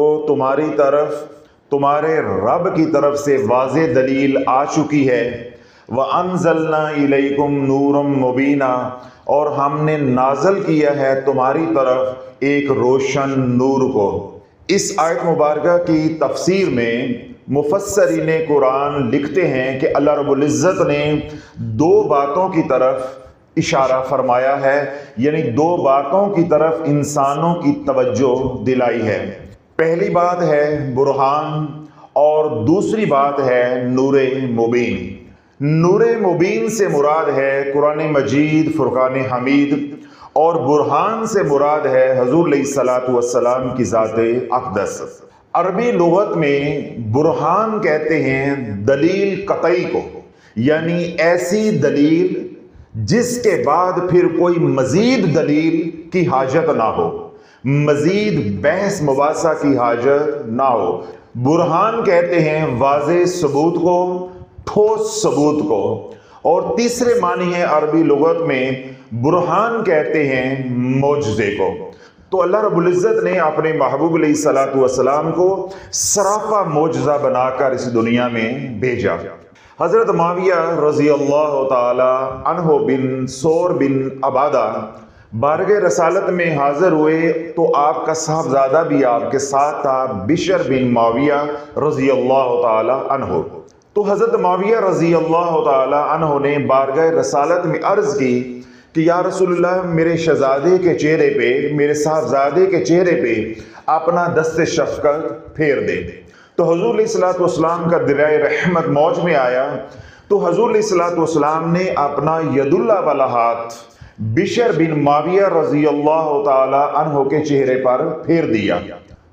تو تمہاری طرف تمہارے رب کی طرف سے واضح دلیل آ چکی ہے۔ وَأَنزَلْنَا إِلَيْكُمْ نُورًا مُبِينًا، اور ہم نے نازل کیا ہے تمہاری طرف ایک روشن نور کو۔ اس آیت مبارکہ کی تفسیر میں مفسرین قرآن لکھتے ہیں کہ اللہ رب العزت نے دو باتوں کی طرف اشارہ فرمایا ہے، یعنی دو باتوں کی طرف انسانوں کی توجہ دلائی ہے۔ پہلی بات ہے برہان اور دوسری بات ہے نور مبین۔ نور مبین سے مراد ہے قرآن مجید، فرقان حمید، اور برہان سے مراد ہے حضور علیہ الصلوۃ والسلام کی ذات اقدس۔ عربی لغت میں برہان کہتے ہیں دلیل قطعی کو، یعنی ایسی دلیل جس کے بعد پھر کوئی مزید دلیل کی حاجت نہ ہو، مزید بحث مباحثہ کی حاجت نہ ہو۔ برہان کہتے ہیں واضح ثبوت کو، ٹھوس ثبوت کو۔ اور تیسرے معنی ہے عربی لغت میں برہان کہتے ہیں معجزے کو۔ تو اللہ رب العزت نے اپنے محبوب علیہ الصلوۃ والسلام کو سراپا معجزہ بنا کر اس دنیا میں بھیجا۔ حضرت معاویہ رضی اللہ تعالی عنہ بن سور بن عبادہ بارگاہ رسالت میں حاضر ہوئے تو آپ کا صاحبزادہ بھی آپ کے ساتھ تھا، بشر بن معاویہ رضی اللہ تعالی عنہ۔ تو حضرت معاویہ رضی اللہ تعالی عنہ نے بارگاہ رسالت میں عرض کی کہ یا رسول اللہ، میرے شہزادے کے چہرے پہ، میرے صاحبزادے کے چہرے پہ اپنا دست شفقت پھیر دے۔ تو حضور علیہ الصلوۃ والسلام کا دریائے رحمت موج میں آیا، تو حضور علیہ الصلوۃ والسلام نے اپنا ید اللہ والا ہاتھ بشر بن معاویہ رضی اللہ تعالی عنہ کے چہرے پر پھیر دیا۔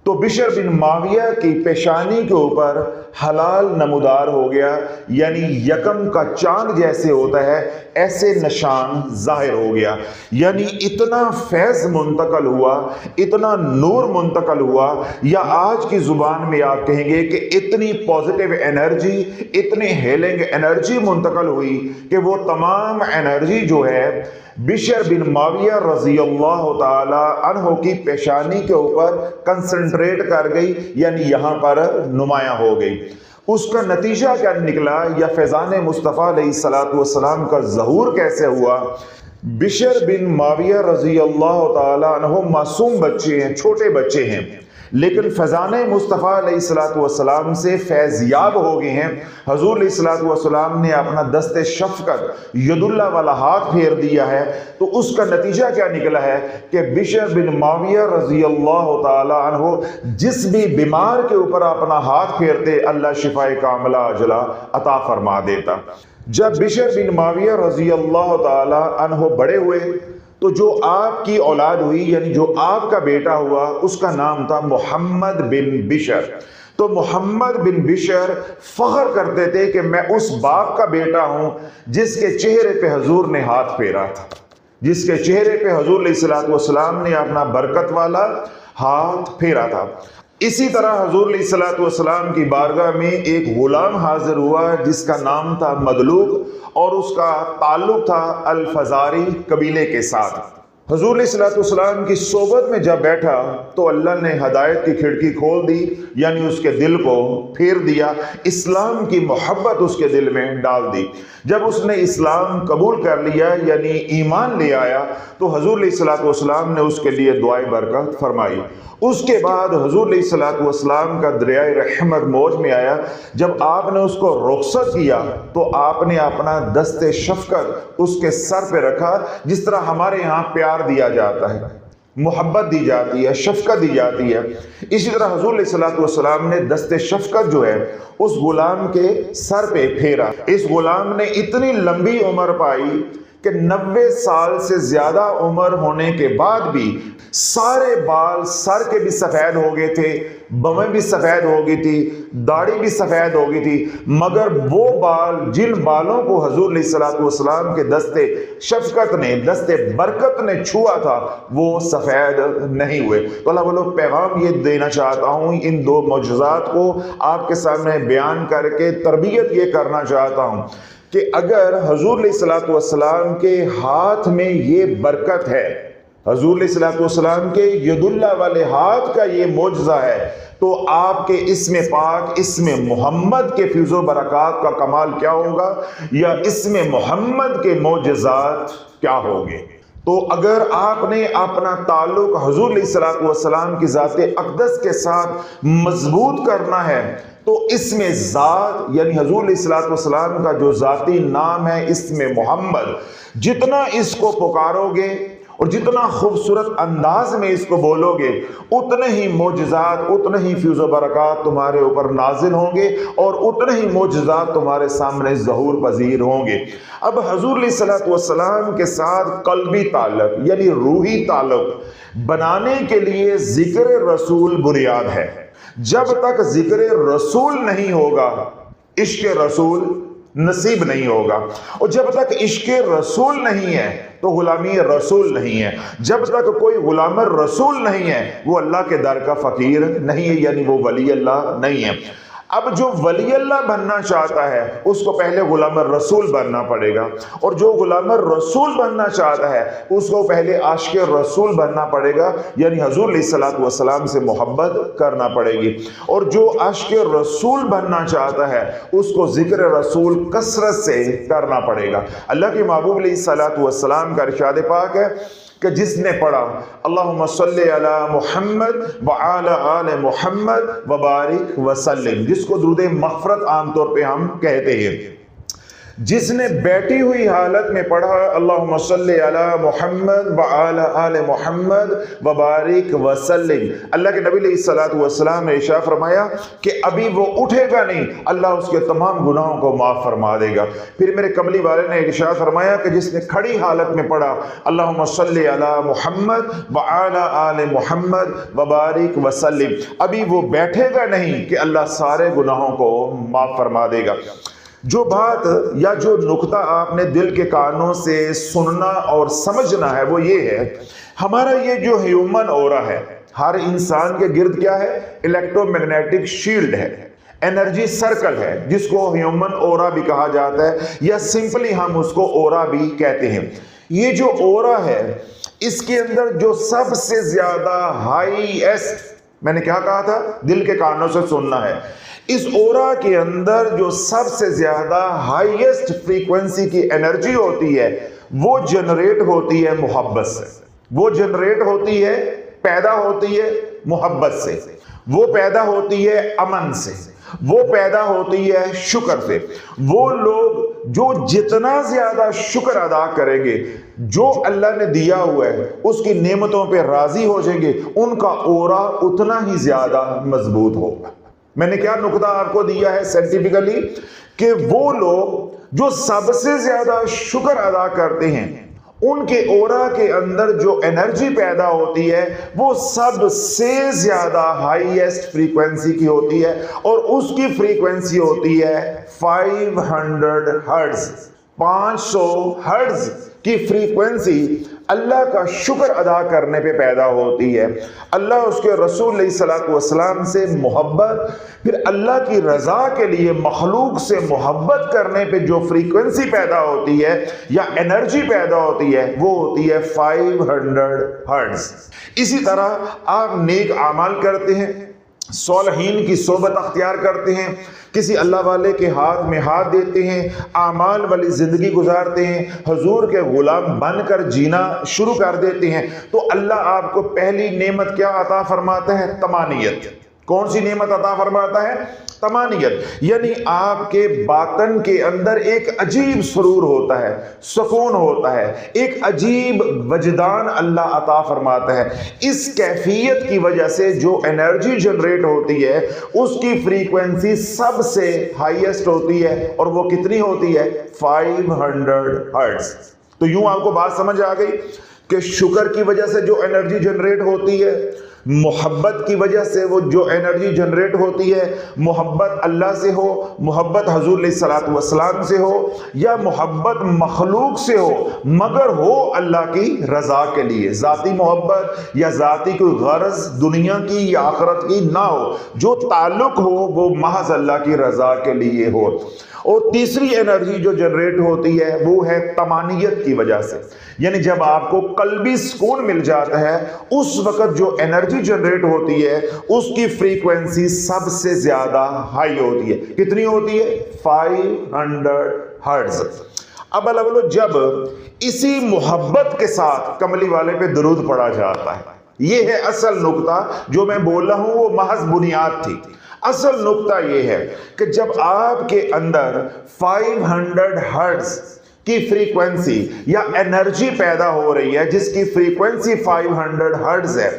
تو بشر بن معاویہ کی پیشانی کے اوپر حلال نمودار ہو گیا، یعنی یکم کا چاند جیسے ہوتا ہے ایسے نشان ظاہر ہو گیا، یعنی اتنا فیض منتقل ہوا، اتنا نور منتقل ہوا، یا آج کی زبان میں آپ کہیں گے کہ اتنی پازیٹیو انرجی، اتنی ہیلنگ انرجی منتقل ہوئی کہ وہ تمام انرجی جو ہے بشر بن معاویہ رضی اللہ تعالی عنہ کی پیشانی کے اوپر کنسنٹریٹ کر گئی، یعنی یہاں پر نمایاں ہو گئی۔ اس کا نتیجہ کیا نکلا، یا فیضان مصطفیٰ علیہ الصلوۃ والسلام کا ظہور کیسے ہوا؟ بشر بن معاویہ رضی اللہ تعالی عنہ معصوم بچے ہیں، چھوٹے بچے ہیں، لیکن فیضان مصطفیٰ علیہ الصلوۃ والسلام سے فیض یاب ہو گئے ہیں۔ حضور علیہ الصلوۃ والسلام نے اپنا دست شفقت ید اللہ والا ہاتھ پھیر دیا ہے، تو اس کا نتیجہ کیا نکلا ہے کہ بشر بن معاویہ رضی اللہ تعالی عنہ جس بھی بیمار کے اوپر اپنا ہاتھ پھیرتے اللہ شفائے کاملہ عاجلہ عطا فرما دیتا۔ جب بشر بن معاویہ رضی اللہ تعالی عنہ بڑے ہوئے تو جو آپ کی اولاد ہوئی، یعنی جو آپ کا بیٹا ہوا، اس کا نام تھا محمد بن بشر۔ تو محمد بن بشر فخر کرتے تھے کہ میں اس باپ کا بیٹا ہوں جس کے چہرے پہ حضور نے ہاتھ پھیرا تھا، جس کے چہرے پہ حضور علیہ الصلوۃ والسلام نے اپنا برکت والا ہاتھ پھیرا تھا۔ اسی طرح حضور علیہ الصلوۃ والسلام کی بارگاہ میں ایک غلام حاضر ہوا جس کا نام تھا مدلوق، اور اس کا تعلق تھا الفزاری قبیلے کے ساتھ۔ حضور علیہ الصلوۃ والسلام کی صحبت میں جب بیٹھا تو اللہ نے ہدایت کی کھڑکی کھول دی، یعنی اس کے دل کو پھیر دیا، اسلام کی محبت اس کے دل میں ڈال دی۔ جب اس نے اسلام قبول کر لیا، یعنی ایمان لے آیا، تو حضور علیہ الصلوۃ والسلام نے اس کے لیے دعائے برکت فرمائی۔ اس کے بعد حضور علیہ الصلوۃ والسلام کا دریائے رحمت موج میں آیا، جب آپ نے اس کو رخصت کیا تو آپ نے اپنا دست شفقت اس کے سر پہ رکھا، جس طرح ہمارے یہاں پیار دیا جاتا ہے، محبت دی جاتی ہے، شفقت دی جاتی ہے، اسی طرح حضور علیہ الصلوۃ والسلام نے دست شفقت جو ہے اس غلام کے سر پہ پھیرا۔ اس غلام نے اتنی لمبی عمر پائی کہ 90 سال سے زیادہ عمر ہونے کے بعد بھی سارے بال سر کے بھی سفید ہو گئے تھے، بمیں بھی سفید ہو گئی تھی، داڑھی بھی سفید ہو گئی تھی، مگر وہ بال جن بالوں کو حضور علیہ الصلوۃ والسلام کے دست شفقت نے، دست برکت نے چھوا تھا، وہ سفید نہیں ہوئے۔ تو اللہ والو پیغام یہ دینا چاہتا ہوں، ان دو معجزات کو آپ کے سامنے بیان کر کے تربیت یہ کرنا چاہتا ہوں کہ اگر حضور علیہ الصلوۃ والسلام کے ہاتھ میں یہ برکت ہے، حضور علیہ الصلوۃ والسلام کے ید اللہ والے ہاتھ کا یہ معجزہ ہے، تو آپ کے اسم پاک اسم محمد کے فیض و برکات کا کمال کیا ہوگا، یا اسم محمد کے معجزات کیا ہوں گے۔ تو اگر آپ نے اپنا تعلق حضور علیہ الصلوۃ والسلام کی ذات اقدس کے ساتھ مضبوط کرنا ہے تو اسم ذات یعنی حضور علیہ الصلوۃ والسلام کا جو ذاتی نام ہے اسم محمد، جتنا اس کو پکارو گے اور جتنا خوبصورت انداز میں اس کو بولو گے، اتنے ہی معجزات، اتنے ہی فیض و برکات تمہارے اوپر نازل ہوں گے اور اتنے ہی معجزات تمہارے سامنے ظہور پذیر ہوں گے۔ اب حضور علیہ الصلوۃ والسلام کے ساتھ قلبی تعلق یعنی روحی تعلق بنانے کے لیے ذکر رسول بنیاد ہے۔ جب تک ذکر رسول نہیں ہوگا عشق رسول نصیب نہیں ہوگا، اور جب تک عشق رسول نہیں ہے تو غلامی رسول نہیں ہے۔ جب تک کوئی غلام رسول نہیں ہے وہ اللہ کے در کا فقیر نہیں ہے، یعنی وہ ولی اللہ نہیں ہے۔ اب جو ولی اللہ بننا چاہتا ہے اس کو پہلے غلام رسول بننا پڑے گا، اور جو غلام رسول بننا چاہتا ہے اس کو پہلے عاشق رسول بننا پڑے گا، یعنی حضور علیہ الصلوۃ والسلام سے محبت کرنا پڑے گی۔ اور جو عاشق رسول بننا چاہتا ہے اس کو ذکر رسول کثرت سے کرنا پڑے گا۔ اللہ کے محبوب علیہ الصلوۃ والسلام کا ارشاد پاک ہے کہ جس نے پڑھا اللہم صلی علی محمد وعلی آل محمد وبارک وسلم، جس کو درود مغفرت عام طور پہ ہم کہتے ہیں، جس نے بیٹھی ہوئی حالت میں پڑھا اللہم صلی علی محمد وعلی آل محمد وبارک وسلم، اللہ کے نبی علیہ الصلوۃ والسلام نے ارشاد فرمایا کہ ابھی وہ اٹھے گا نہیں، اللہ اس کے تمام گناہوں کو معاف فرما دے گا۔ پھر میرے کملی والے نے ارشاد فرمایا کہ جس نے کھڑی حالت میں پڑھا اللہم صلی علی محمد وعلی آل محمد وبارک وسلم، ابھی وہ بیٹھے گا نہیں کہ اللہ سارے گناہوں کو معاف فرما دے گا۔ جو بات یا جو نقطہ آپ نے دل کے کانوں سے سننا اور سمجھنا ہے وہ یہ ہے، ہمارا یہ جو ہیومن اورا ہے، ہر انسان کے گرد کیا ہے؟ الیکٹرو میگنیٹک شیلڈ ہے، انرجی سرکل ہے، جس کو ہیومن اورا بھی کہا جاتا ہے، یا سمپلی ہم اس کو اورا بھی کہتے ہیں۔ یہ جو اورا ہے اس کے اندر جو سب سے زیادہ ہائیسٹ، میں نے کیا کہا تھا؟ دل کے کانوں سے سننا ہے۔ اس اورا کے اندر جو سب سے زیادہ ہائیسٹ فریکوینسی کی انرجی ہوتی ہے وہ جنریٹ ہوتی ہے محبت سے، وہ جنریٹ ہوتی ہے، پیدا ہوتی ہے محبت سے، وہ پیدا ہوتی ہے امن سے، وہ پیدا ہوتی ہے شکر سے۔ وہ لوگ جو جتنا زیادہ شکر ادا کریں گے، جو اللہ نے دیا ہوا ہے اس کی نعمتوں پہ راضی ہو جائیں گے، ان کا اورا اتنا ہی زیادہ مضبوط ہوگا۔ میں نے کیا نقطہ آپ کو دیا ہے سائنٹیفکلی کہ وہ لوگ جو سب سے زیادہ شکر ادا کرتے ہیں ان کے اورا کے اندر جو انرجی پیدا ہوتی ہے وہ سب سے زیادہ ہائیسٹ فریکوینسی کی ہوتی ہے، اور اس کی فریکوینسی ہوتی ہے 500 ہرٹز، 500 ہرٹز کی فریکوینسی اللہ کا شکر ادا کرنے پہ پیدا ہوتی ہے۔ اللہ اس کے رسول علیہ الصلوۃ والسلام سے محبت، پھر اللہ کی رضا کے لیے مخلوق سے محبت کرنے پہ جو فریکوینسی پیدا ہوتی ہے یا انرجی پیدا ہوتی ہے وہ ہوتی ہے 500 ہرٹز۔ اسی طرح آپ نیک اعمال کرتے ہیں، صالحین کی صحبت اختیار کرتے ہیں، کسی اللہ والے کے ہاتھ میں ہاتھ دیتے ہیں، اعمال والی زندگی گزارتے ہیں، حضور کے غلام بن کر جینا شروع کر دیتے ہیں، تو اللہ آپ کو پہلی نعمت کیا عطا فرماتا ہے؟ طمانیت۔ کون سی نعمت عطا فرماتا ہے؟ طمانیت، یعنی آپ کے باطن کے اندر ایک عجیب سرور ہوتا ہے، سکون ہوتا ہے، ایک عجیب وجدان اللہ عطا فرماتا ہے۔ اس کیفیت کی وجہ سے جو انرجی جنریٹ ہوتی ہے اس کی فریکوینسی سب سے ہائیسٹ ہوتی ہے، اور وہ کتنی ہوتی ہے؟ 500 ہرٹز۔ تو یوں آپ کو بات سمجھ آ گئی کہ شکر کی وجہ سے جو انرجی جنریٹ ہوتی ہے، محبت کی وجہ سے وہ جو انرجی جنریٹ ہوتی ہے، محبت اللہ سے ہو، محبت حضور علیہ الصلوۃ والسلام سے ہو، یا محبت مخلوق سے ہو، مگر ہو اللہ کی رضا کے لیے، ذاتی محبت یا ذاتی کوئی غرض دنیا کی یا آخرت کی نہ ہو، جو تعلق ہو وہ محض اللہ کی رضا کے لیے ہو۔ اور تیسری انرجی جو جنریٹ ہوتی ہے وہ ہے طمانیت کی وجہ سے، یعنی جب آپ کو قلبی سکون مل جاتا ہے اس وقت جو انرجی انرجی جنریٹ ہوتی ہے اس کی فریکوینسی سب سے زیادہ ہائی ہوتی ہے. کتنی ہوتی ہے؟ 500 ہرٹز. اب اللہ جب اسی محبت کے ساتھ کملی والے پہ درود پڑھا جاتا ہے، یہ ہے اصل نقطہ جو میں بول رہا ہوں، وہ محض بنیاد تھی. اصل نقطہ یہ ہے کہ جب آپ کے اندر 500 ہرٹز کی فریکوینسی یا انرجی پیدا ہو رہی ہے جس کی فریکوینسی 500 ہرٹز ہے،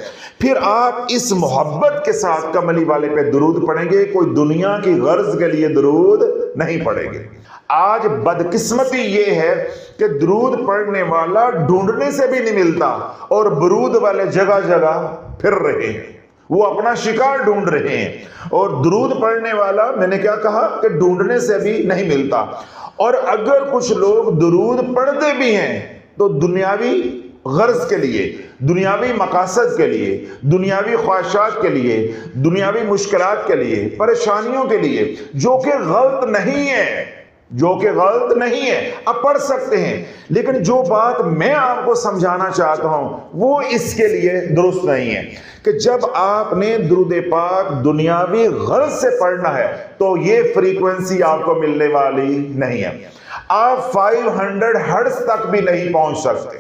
پھر آپ اس محبت کے ساتھ کملی والے پہ درود پڑھیں گے. کوئی دنیا کی غرض کے لیے درود نہیں پڑھیں گے. آج بدقسمتی یہ ہے کہ درود پڑھنے والا ڈھونڈنے سے بھی نہیں ملتا اور برود والے جگہ جگہ پھر رہے ہیں، وہ اپنا شکار ڈھونڈ رہے ہیں. اور درود پڑھنے والا میں نے کیا کہا کہ ڈھونڈنے سے بھی نہیں ملتا. اور اگر کچھ لوگ درود پڑھتے بھی ہیں تو دنیاوی غرض کے لیے، دنیاوی مقاصد کے لیے، دنیاوی خواہشات کے لیے، دنیاوی مشکلات کے لیے، پریشانیوں کے لیے، جو کہ غلط نہیں ہے، جو کہ غلط نہیں ہے. اب پڑھ سکتے ہیں، لیکن جو بات میں آپ کو سمجھانا چاہتا ہوں وہ اس کے لیے درست نہیں ہے کہ جب آپ نے درود پاک دنیاوی غرض سے پڑھنا ہے تو یہ فریکوینسی آپ کو ملنے والی نہیں ہے. آپ 500 ہرٹز تک بھی نہیں پہنچ سکتے.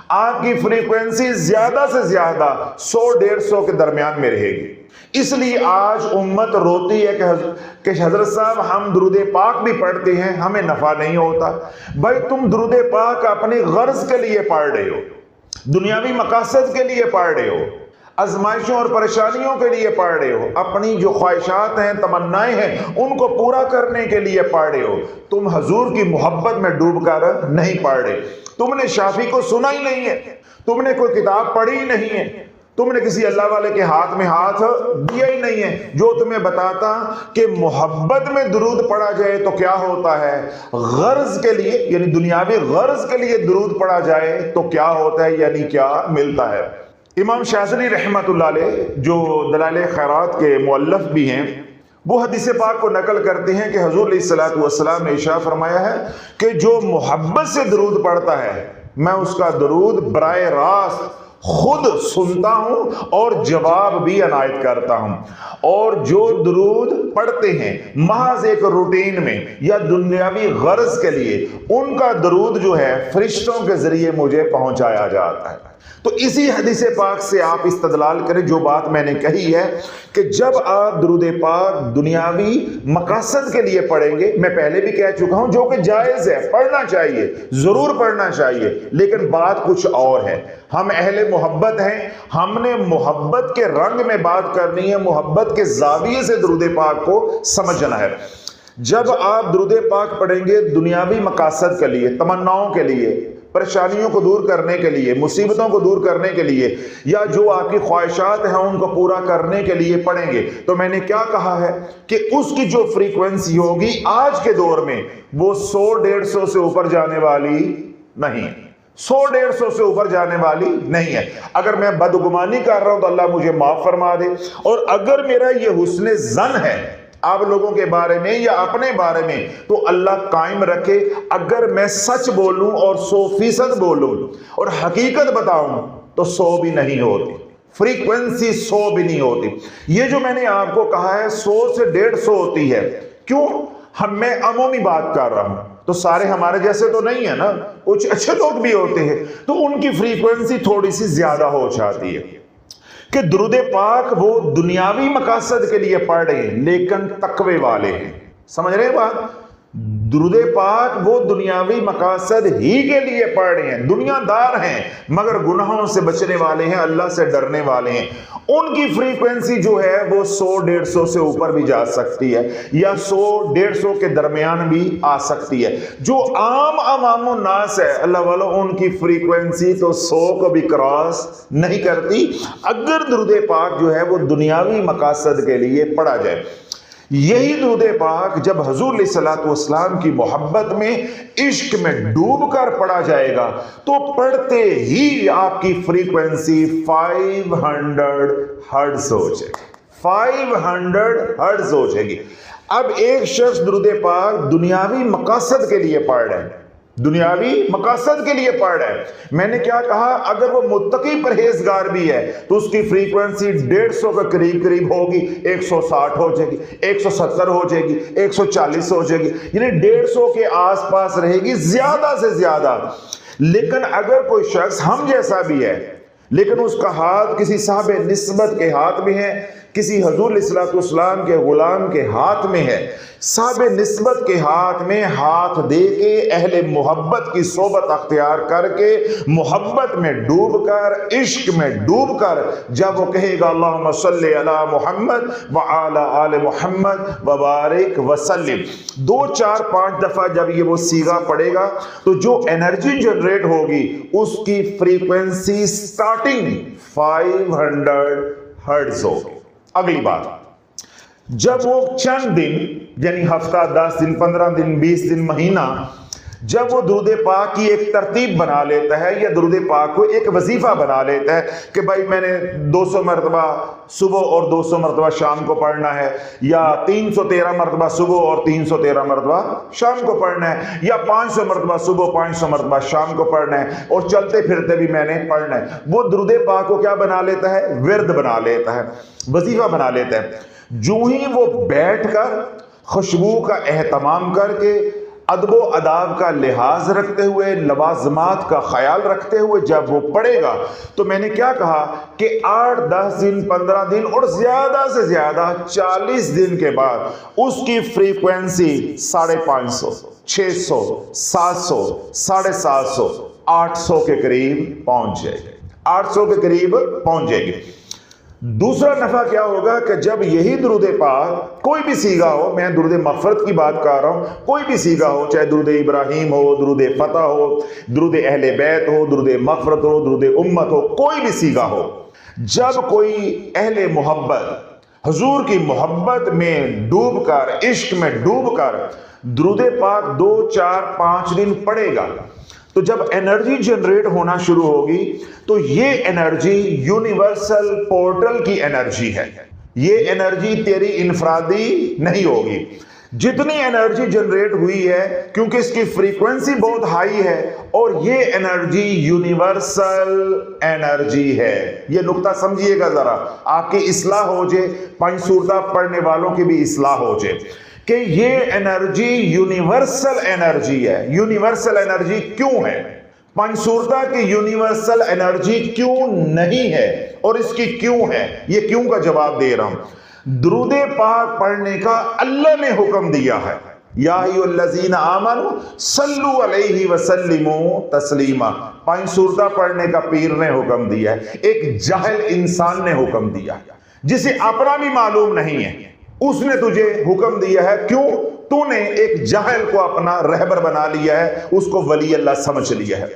آپ کی فریکوینسی زیادہ سے زیادہ 100-150 کے درمیان میں رہے گی. اس لیے آج امت روتی ہے کہ حضرت صاحب ہم درود پاک بھی پڑھتے ہیں، ہمیں نفع نہیں ہوتا. بھائی تم درود پاک اپنی غرض کے لیے پڑھ رہے ہو، دنیاوی مقاصد کے لیے پڑھ رہے ہو، آزمائشوں اور پریشانیوں کے لیے پڑھ رہے ہو، اپنی جو خواہشات ہیں، تمنائیں ہیں، ان کو پورا کرنے کے لیے پڑھ رہے ہو. تم حضور کی محبت میں ڈوب کر نہیں پڑھ رہے. تم نے شافی کو سنا ہی نہیں ہے، تم نے کوئی کتاب پڑھی ہی نہیں ہے، تم نے کسی اللہ والے کے ہاتھ میں ہاتھ دیا ہی نہیں ہے جو تمہیں بتاتا کہ محبت میں درود پڑھا جائے تو کیا ہوتا ہے، غرض کے لیے یعنی دنیاوی غرض کے لیے درود پڑھا جائے تو کیا ہوتا ہے، یعنی کیا ملتا ہے. امام شاذلی رحمۃ اللہ علیہ جو دلائل خیرات کے مؤلف بھی ہیں، وہ حدیث پاک کو نقل کرتے ہیں کہ حضور علیہ الصلوۃ والسلام نے ارشاد فرمایا ہے کہ جو محبت سے درود پڑھتا ہے میں اس کا درود براہ راست خود سنتا ہوں اور جواب بھی عنایت کرتا ہوں. اور جو درود پڑھتے ہیں محض ایک روٹین میں یا دنیاوی غرض کے لیے، ان کا درود جو ہے فرشتوں کے ذریعے مجھے پہنچایا جاتا ہے. تو اسی حدیث پاک سے آپ استدلال کریں جو بات میں نے کہی ہے کہ جب آپ درود پاک دنیاوی مقاصد کے لیے پڑھیں گے، میں پہلے بھی کہہ چکا ہوں جو کہ جائز ہے، پڑھنا چاہیے، ضرور پڑھنا چاہیے، لیکن بات کچھ اور ہے. ہم اہل محبت ہیں، ہم نے محبت کے رنگ میں بات کرنی ہے، محبت کے زاویے سے درود پاک کو سمجھنا ہے. جب آپ درود پاک پڑھیں گے دنیاوی مقاصد کے لیے، تمناؤں کے لیے، پریشانیوں کو دور کرنے کے لیے، مصیبتوں کو دور کرنے کے لیے، یا جو آپ کی خواہشات ہیں ان کو پورا کرنے کے لیے پڑھیں گے، تو میں نے کیا کہا ہے کہ اس کی جو فریکوینسی ہوگی آج کے دور میں وہ 100-150 سے اوپر جانے والی نہیں ہے. 100-150 سے اوپر جانے والی نہیں ہے. اگر میں بدگمانی کر رہا ہوں تو اللہ مجھے معاف فرما دے، اور اگر میرا یہ حسن ظن ہے آپ لوگوں کے بارے میں یا اپنے بارے میں تو اللہ قائم رکھے. اگر میں سچ بولوں اور 100% بولوں اور حقیقت بتاؤں تو 100 بھی نہیں ہوتی، فریکوینسی 100 بھی نہیں ہوتی. یہ جو میں نے آپ کو کہا ہے 100 سے 150 ہوتی ہے. کیوں؟ میں عمومی بات کر رہا ہوں، تو سارے ہمارے جیسے تو نہیں ہے نا، کچھ اچھے لوگ بھی ہوتے ہیں تو ان کی فریکوینسی تھوڑی سی زیادہ ہو جاتی ہے. کہ درود پاک وہ دنیاوی مقاصد کے لیے پڑھ رہے ہیں لیکن تقوی والے ہیں. سمجھ رہے ہیں بات؟ درود پاک وہ دنیاوی مقاصد ہی کے لیے پڑھ رہے ہیں، دنیا دار ہیں مگر گناہوں سے بچنے والے ہیں، اللہ سے ڈرنے والے ہیں. ان کی فریکوینسی جو ہے وہ 100-150 سے اوپر بھی جا سکتی ہے یا 100-150 کے درمیان بھی آ سکتی ہے. جو عوام الناس ہے اللہ والو، ان کی فریکوینسی تو 100 کو بھی کراس نہیں کرتی اگر درود پاک جو ہے وہ دنیاوی مقاصد کے لیے پڑھا جائے. یہی درود پاک جب حضور علیہ الصلوۃ والسلام کی محبت میں، عشق میں ڈوب کر پڑھا جائے گا تو پڑھتے ہی آپ کی فریکوینسی 500 ہرٹز ہو جائے گی. 500 ہرٹز ہو جائے گی. اب ایک شخص درود پاک دنیاوی مقاصد کے لیے پڑھ رہے ہیں، دنیاوی مقاصد کے لیے پڑھ رہا ہے۔ میں نے کیا کہا، اگر وہ متقی پرہیزگار بھی ہے تو اس کی فریکوینسی 150 کے قریب ہوگی، 160 ہو جائے گی، 170 ہو جائے گی، 140 ہو جائے گی، یعنی 150 کے آس پاس رہے گی زیادہ سے زیادہ۔ لیکن اگر کوئی شخص ہم جیسا بھی ہے لیکن اس کا ہاتھ کسی صاحب نسبت کے ہاتھ میں ہے، کسی حضور علیہ السلام کے غلام کے ہاتھ میں ہے، صاحب نسبت کے ہاتھ میں ہاتھ دے کے اہل محبت کی صحبت اختیار کر کے محبت میں ڈوب کر، عشق میں ڈوب کر جب وہ کہے گا اللہم صلی علی محمد وعلی آل محمد وبارک وسلم، 2 4 5 دفعہ جب یہ وہ صیغہ پڑے گا تو جو انرجی جنریٹ ہوگی اس کی فریکوینسی سٹارٹنگ 500 ہرٹز ہوگی۔ اگلی بات، جب وہ چند دن یعنی ہفتہ، 10 دن، 15 دن، 20 دن، مہینہ، جب وہ درود پاک کی ایک ترتیب بنا لیتا ہے یا درود پاک کو ایک وظیفہ بنا لیتا ہے کہ بھائی میں نے 200 مرتبہ صبح اور 200 مرتبہ شام کو پڑھنا ہے، یا 313 مرتبہ صبح اور 313 مرتبہ شام کو پڑھنا ہے، یا 500 مرتبہ صبح 500 مرتبہ شام کو پڑھنا ہے، اور چلتے پھرتے بھی میں نے پڑھنا ہے، وہ درود پاک کو کیا بنا لیتا ہے؟ ورد بنا لیتا ہے، وظیفہ بنا لیتا ہے۔ جو ہی وہ بیٹھ کر خوشبو کا اہتمام کر کے، ادب و آداب کا لحاظ رکھتے ہوئے، لوازمات کا خیال رکھتے ہوئے جب وہ پڑھے گا تو میں نے کیا کہا کہ 8 10 دن، 15 دن اور زیادہ سے زیادہ 40 دن کے بعد اس کی فریکوینسی 550 600 700 750 800 کے قریب پہنچ جائے گی، 800 کے قریب پہنچ جائے گی۔ دوسرا نفع کیا ہوگا کہ جب یہی درود پاک کوئی بھی صیغہ ہو، میں درود مغفرت کی بات کر رہا ہوں، کوئی بھی صیغہ ہو، چاہے درود ابراہیم ہو، درود فتح ہو، درود اہل بیت ہو، درود مغفرت ہو، درود امت ہو، کوئی بھی صیغہ ہو، جب کوئی اہل محبت حضور کی محبت میں ڈوب کر، عشق میں ڈوب کر درود پاک 2 4 5 دن پڑھے گا تو جب انرجی جنریٹ ہونا شروع ہوگی تو یہ انرجی یونیورسل پورٹل کی انرجی ہے، یہ انرجی تیری انفرادی نہیں ہوگی۔ جتنی انرجی جنریٹ ہوئی ہے کیونکہ اس کی فریکوینسی بہت ہائی ہے اور یہ انرجی یونیورسل انرجی ہے۔ یہ نقطہ سمجھیے گا ذرا، آپ کی اصلاح ہو جائے، 5 سورتہ پڑھنے والوں کی بھی اصلاح ہو جائے کہ یہ انرجی یونیورسل انرجی ہے۔ یونیورسل انرجی کیوں ہے؟ 5 سورتہ کی یونیورسل انرجی کیوں نہیں ہے اور اس کی کیوں ہے؟ یہ کیوں کا جواب دے رہا ہوں۔ درود پاک پڑھنے کا اللہ نے حکم دیا ہے، یا ایھا الذین آمنوا صلوا علیہ وسلموا تسلیما۔ 5 سورتہ پڑھنے کا پیر نے حکم دیا ہے، ایک جاہل انسان نے حکم دیا ہے جسے اپنا بھی معلوم نہیں ہے، اس نے تجھے حکم دیا ہے۔ کیوں؟ تو نے ایک جاہل کو اپنا رہبر بنا لیا ہے، اس کو ولی اللہ سمجھ لیا ہے،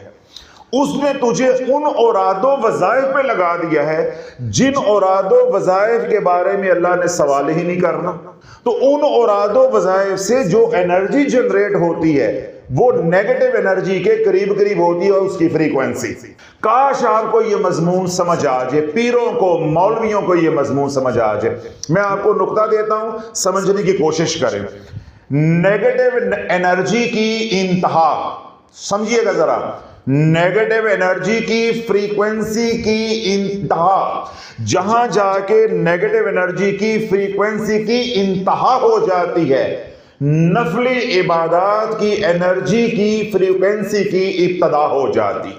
اس نے تجھے ان اوراد و وظائف پہ لگا دیا ہے جن اوراد و وظائف کے بارے میں اللہ نے سوال ہی نہیں کرنا۔ تو ان اوراد و وظائف سے جو انرجی جنریٹ ہوتی ہے وہ نیگیٹو انرجی کے قریب ہوتی ہے اس کی فریکوینسی۔ کاش آپ کو یہ مضمون سمجھ آ جائے، پیروں کو، مولویوں کو یہ مضمون سمجھ آ جائے۔ میں آپ کو نقطہ دیتا ہوں، سمجھنے کی کوشش کریں۔ نیگیٹو انرجی کی انتہا سمجھیے گا ذرا، نیگیٹو انرجی کی فریکوینسی کی انتہا، جہاں جا کے نیگیٹو انرجی کی فریکوینسی کی انتہا ہو جاتی ہے، نفلی عبادات کی انرجی کی فریکوینسی کی ابتدا ہو جاتی۔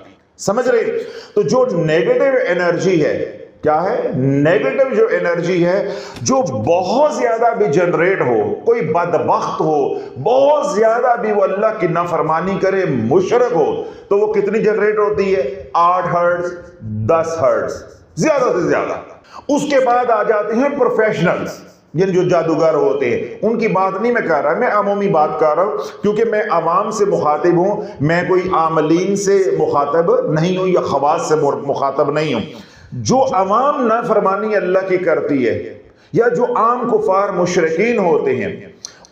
سمجھ رہے؟ تو جو نیگیٹو انرجی ہے، کیا ہے؟ نیگیٹو جو انرجی ہے، جو بہت زیادہ بھی جنریٹ ہو، کوئی بدبخت ہو، بہت زیادہ بھی وہ اللہ کی نافرمانی کرے، مشرک ہو، تو وہ کتنی جنریٹ ہوتی ہے؟ 8 ہرٹز، 10 ہرٹز، زیادہ سے زیادہ۔ اس کے بعد آ جاتے ہیں پروفیشنلز، یعنی جو جادوگر ہوتے ہیں، ان کی بات نہیں میں کر رہا، میں عمومی بات کر رہا ہوں کیونکہ میں عوام سے مخاطب ہوں، میں کوئی عاملین سے مخاطب نہیں ہوں یا خواص سے مخاطب نہیں ہوں۔ جو عوام نافرمانی اللہ کی کرتی ہے یا جو عام کفار مشرکین ہوتے ہیں،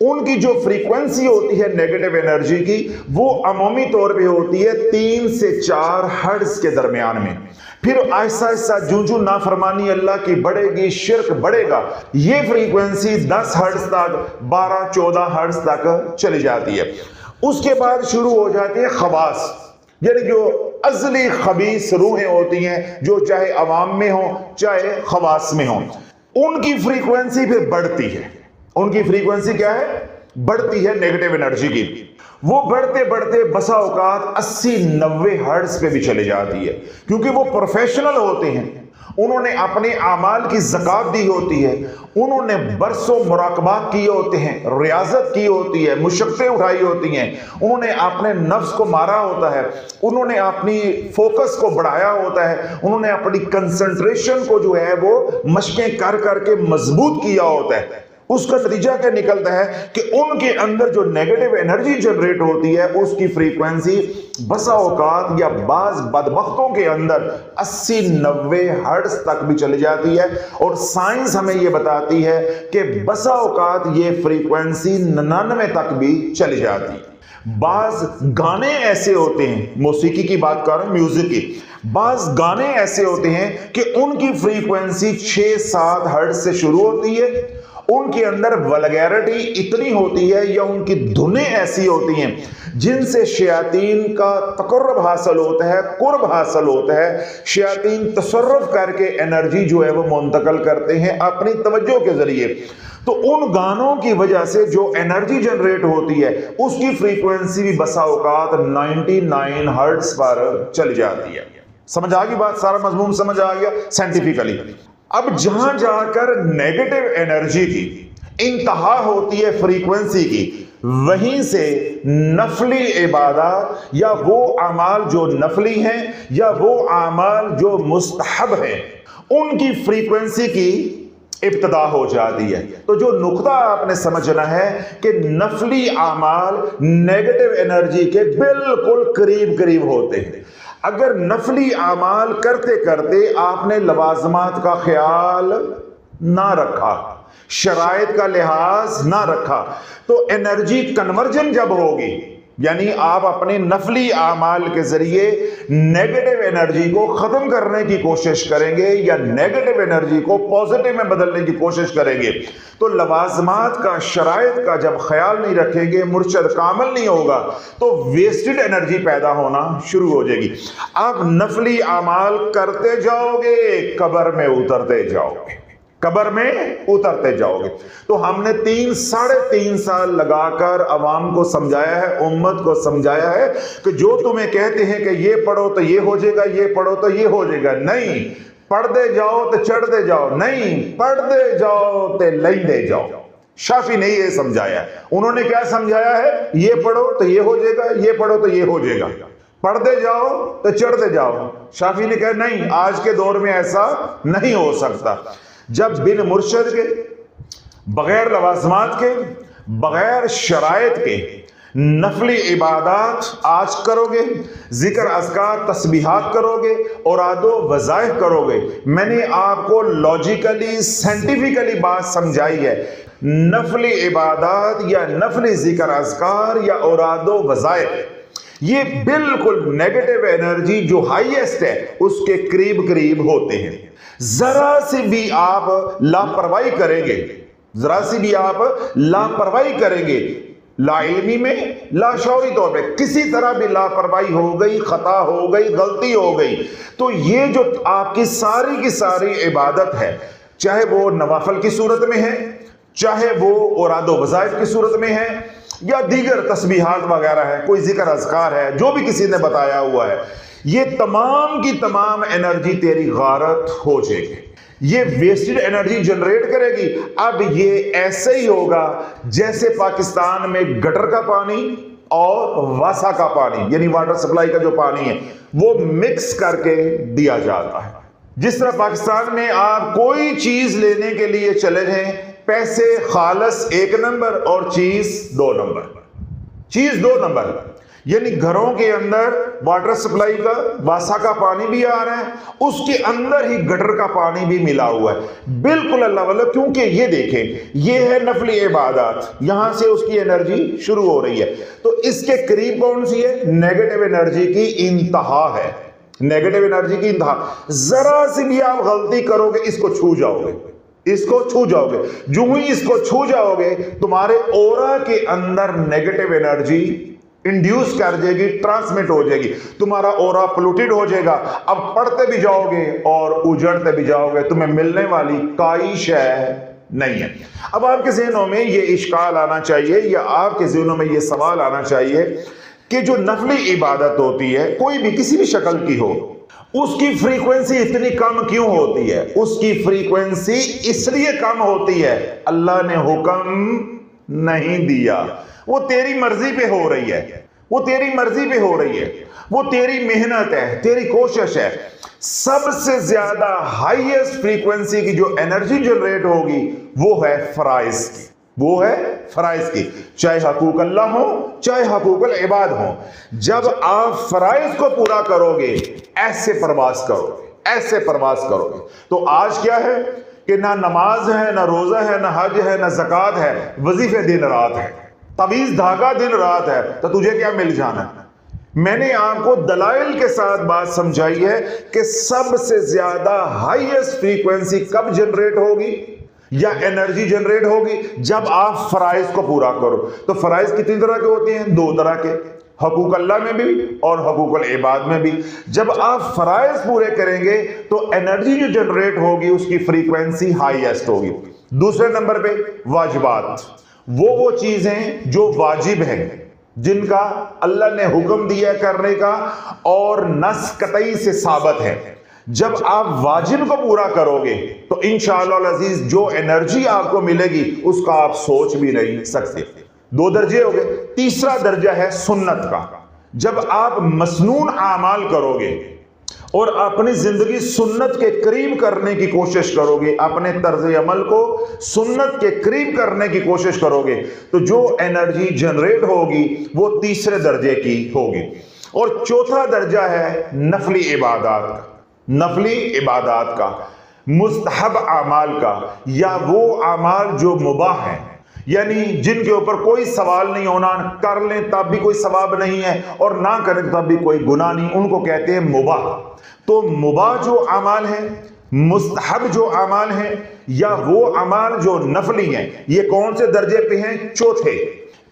ان کی جو فریکوینسی ہوتی ہے نیگیٹو انرجی کی، وہ عمومی طور پہ ہوتی ہے 3 سے 4 ہرٹز کے درمیان میں۔ پھر آہستہ آہستہ جو نافرمانی اللہ کی بڑھے گی، شرک بڑھے گا، یہ فریکوینسی 10 ہرٹز تک، 12 14 ہرٹز تک چلی جاتی ہے۔ اس کے بعد شروع ہو جاتے ہیں خواص، یعنی جو ازلی خبیث روحیں ہوتی ہیں، جو چاہے عوام میں ہوں چاہے خواص میں ہوں، ان کی فریکوینسی پھر بڑھتی ہے۔ ان کی فریکوینسی کیا ہے؟ بڑھتی ہے نیگیٹو انرجی کی۔ وہ بڑھتے بڑھتے بسا اوقات 80-90 ہرٹز پہ بھی چلے جاتی ہے، کیونکہ وہ پروفیشنل ہوتے ہیں، انہوں نے اپنے اعمال کی زکات دی ہوتی ہے، انہوں نے برسوں مراقبات کیے ہوتے ہیں، ریاضت کی ہوتی ہے، مشقتیں اٹھائی ہوتی ہیں، انہوں نے اپنے نفس کو مارا ہوتا ہے، انہوں نے اپنی فوکس کو بڑھایا ہوتا ہے، انہوں نے اپنی کنسنٹریشن کو جو ہے وہ مشقیں کر کر کے مضبوط کیا ہوتا ہے۔ اس کا نتیجہ کیا نکلتا ہے کہ ان کے اندر جو نیگیٹو انرجی جنریٹ ہوتی ہے اس کی فریکوینسی بسا اوقات یا بعض بدبختوں کے اندر 80-90 ہرٹز تک بھی چلی جاتی ہے، اور سائنس ہمیں یہ بتاتی ہے کہ بسا اوقات یہ فریکوینسی 99 تک بھی چلی جاتی ہے۔ بعض گانے ایسے ہوتے ہیں، موسیقی کی بات کر رہے ہیں، میوزک کی، بعض گانے ایسے ہوتے ہیں کہ ان کی فریکوینسی 6-7 ہرٹز سے شروع ہوتی ہے، ان کے اندر ولگیرٹی اتنی ہوتی ہے یا ان کی دھنیں ایسی ہوتی ہیں جن سے شیاطین کا تقرب حاصل ہوتا ہے، قرب حاصل ہوتا ہے، شیاطین تصرف کر کے انرجی جو ہے وہ منتقل کرتے ہیں اپنی توجہ کے ذریعے۔ تو ان گانوں کی وجہ سے جو انرجی جنریٹ ہوتی ہے اس کی فریکوینسی بھی بسا اوقات 99 ہرٹز پر چل جاتی ہے۔ سمجھ آ گئی بات؟ سارا مضمون سمجھ آ گیا سائنٹیفیکلی؟ اب جہاں جا کر نیگیٹو انرجی کی انتہا ہوتی ہے فریکوینسی کی، وہیں سے نفلی عبادات یا وہ اعمال جو نفلی ہیں یا وہ اعمال جو مستحب ہیں ان کی فریکوینسی کی ابتدا ہو جاتی ہے۔ تو جو نقطہ آپ نے سمجھنا ہے کہ نفلی اعمال نیگیٹو انرجی کے بالکل قریب قریب ہوتے ہیں۔ اگر نفلی اعمال کرتے کرتے آپ نے لوازمات کا خیال نہ رکھا، شرائط کا لحاظ نہ رکھا، تو انرجی کنورجن جب ہوگی، یعنی آپ اپنے نفلی اعمال کے ذریعے نیگیٹو انرجی کو ختم کرنے کی کوشش کریں گے یا نیگیٹو انرجی کو پوزیٹو میں بدلنے کی کوشش کریں گے، تو لوازمات کا، شرائط کا جب خیال نہیں رکھیں گے، مرشد کامل نہیں ہوگا، تو ویسٹڈ انرجی پیدا ہونا شروع ہو جائے گی۔ آپ نفلی اعمال کرتے جاؤ گے، قبر میں اترتے جاؤ گے، قبر میں اترتے جاؤ گے۔ تو ہم نے 3-3.5 سال لگا کر عوام کو سمجھایا ہے، امت کو سمجھایا ہے کہ جو تمہیں کہتے ہیں کہ یہ پڑھو تو یہ ہو جائے گا، یہ پڑھو تو یہ ہو جائے گا، نہیں، پڑھتے جاؤ تو چڑھتے جاؤ، نہیں، پڑھتے جاؤ تو لیندے جاؤ۔ شافی نے یہ سمجھایا ہے۔ انہوں نے کیا سمجھایا ہے؟ یہ پڑھو تو یہ ہو جائے گا، یہ پڑھو تو یہ ہو جائے گا، پڑھتے جاؤ تو چڑھتے جاؤ۔ شافی نے کہا نہیں، آج کے دور میں ایسا نہیں ہو سکتا۔ جب بن مرشد کے، بغیر لوازمات کے، بغیر شرائط کے نفلی عبادات آج کرو گے، ذکر اذکار تسبیحات کرو گے، اوراد و وظائف کرو گے، میں نے آپ کو لاجیکلی سائنٹیفیکلی بات سمجھائی ہے، نفلی عبادات یا نفلی ذکر اذکار یا اوراد و وظائف یہ بالکل نیگیٹو انرجی جو ہائیسٹ ہے اس کے قریب قریب ہوتے ہیں۔ ذرا سی بھی آپ لاپرواہی کریں گے، ذرا سی بھی آپ لاپرواہی کریں گے، لا علمی میں، لا شعوری طور پہ کسی طرح بھی لاپرواہی ہو گئی، خطا ہو گئی، غلطی ہو گئی، تو یہ جو آپ کی ساری عبادت ہے، چاہے وہ نوافل کی صورت میں ہے، چاہے وہ اوراد و وظائف کی صورت میں ہے، یا دیگر تسبیحات وغیرہ ہے، کوئی ذکر اذکار ہے، جو بھی کسی نے بتایا ہوا ہے، یہ تمام کی تمام انرجی تیری غارت ہو جائے گی، یہ ویسٹڈ انرجی جنریٹ کرے گی۔ اب یہ ایسے ہی ہوگا جیسے پاکستان میں گٹر کا پانی اور واسا کا پانی، یعنی واٹر سپلائی کا جو پانی ہے وہ مکس کر کے دیا جاتا ہے۔ جس طرح پاکستان میں آپ کوئی چیز لینے کے لیے چلے جائیں، پیسے خالص 1 نمبر اور چیز 2 نمبر، چیز 2 نمبر، یعنی گھروں کے اندر واٹر سپلائی کا واسا کا پانی بھی آ رہا ہے، اس کے اندر ہی گٹر کا پانی بھی ملا ہوا ہے، بالکل اللہ واللہ، کیونکہ یہ دیکھیں یہ ہے نفلی عبادات، یہاں سے اس کی انرجی شروع ہو رہی ہے، تو اس کے قریب کون سی ہے؟ نیگیٹو انرجی کی انتہا ہے، نیگیٹو انرجی کی انتہا۔ ذرا سی بھی آپ غلطی کرو گے اس کو چھو جاؤ گے، اس کو چھو جاؤ گے، جو ہی اس کو چھو جاؤ گے تمہارے اورا کے اندر نیگیٹو انرجی انڈیوس کر جائے گی، ٹرانسمٹ ہو جائے گی، تمہارا اورا پلوٹیڈ ہو جائے گا، اب پڑھتے بھی جاؤ گے اور اجڑتے بھی جاؤ گے، تمہیں ملنے والی کوئی شے نہیں ہے۔ اب آپ کے ذہنوں میں یہ اشکال آنا چاہیے یا آپ کے ذہنوں میں یہ سوال آنا چاہیے کہ جو نفلی عبادت ہوتی ہے کوئی بھی کسی بھی شکل کی ہو، اس کی فریکوینسی اتنی کم کیوں ہوتی ہے؟ اس کی فریکوینسی اس لیے کم ہوتی ہے اللہ نے حکم نہیں دیا، وہ تیری مرضی پہ ہو رہی ہے، وہ تیری مرضی پہ ہو رہی ہے، وہ تیری محنت ہے، تیری کوشش ہے۔ سب سے زیادہ ہائیسٹ فریکوینسی کی جو انرجی جنریٹ ہوگی وہ ہے فرائض کی، وہ ہے فرائض کی، چاہے حقوق اللہ ہو چاہے حقوق العباد ہو۔ جب آپ فرائض کو پورا کرو گے ایسے پرواز کرو گے، ایسے پرواز کرو گے۔ تو آج کیا ہے کہ نہ نماز ہے، نہ روزہ ہے، نہ حج ہے، نہ زکوٰۃ ہے، وظیفے دن رات ہے، تعویذ دھاگا دن رات ہے، تو تجھے کیا مل جانا ہے؟ میں نے آپ کو دلائل کے ساتھ بات سمجھائی ہے کہ سب سے زیادہ ہائیسٹ فریکوینسی کب جنریٹ ہوگی یا انرجی جنریٹ ہوگی؟ جب آپ فرائض کو پورا کرو۔ تو فرائض کتنی طرح کے ہوتے ہیں؟ دو طرح کے، حقوق اللہ میں بھی اور حقوق العباد میں بھی۔ جب آپ فرائض پورے کریں گے تو انرجی جو جنریٹ ہوگی اس کی فریکوینسی ہائیسٹ ہوگی۔ دوسرے نمبر پہ واجبات، وہ چیزیں جو واجب ہیں، جن کا اللہ نے حکم دیا کرنے کا اور نص قطعی سے ثابت ہے، جب آپ واجب کو پورا کرو گے تو انشاءاللہ العزیز جو انرجی آپ کو ملے گی اس کا آپ سوچ بھی نہیں سکتے۔ دو درجے ہو گئے۔ تیسرا درجہ ہے سنت کا۔ جب آپ مسنون اعمال کرو گے اور اپنی زندگی سنت کے قریب کرنے کی کوشش کرو گے، اپنے طرز عمل کو سنت کے قریب کرنے کی کوشش کرو گے، تو جو انرجی جنریٹ ہوگی وہ تیسرے درجے کی ہوگی۔ اور چوتھا درجہ ہے نفلی عبادات کا، نفلی عبادات کا، مستحب اعمال کا، یا وہ اعمال جو مباح ہیں، یعنی جن کے اوپر کوئی سوال نہیں ہونا، کر لیں تب بھی کوئی ثواب نہیں ہے اور نہ کریں تب بھی کوئی گناہ نہیں، ان کو کہتے ہیں مباح۔ تو مباح جو اعمال ہیں، مستحب جو اعمال ہیں، یا وہ اعمال جو نفلی ہیں، یہ کون سے درجے پہ ہیں؟ چوتھے۔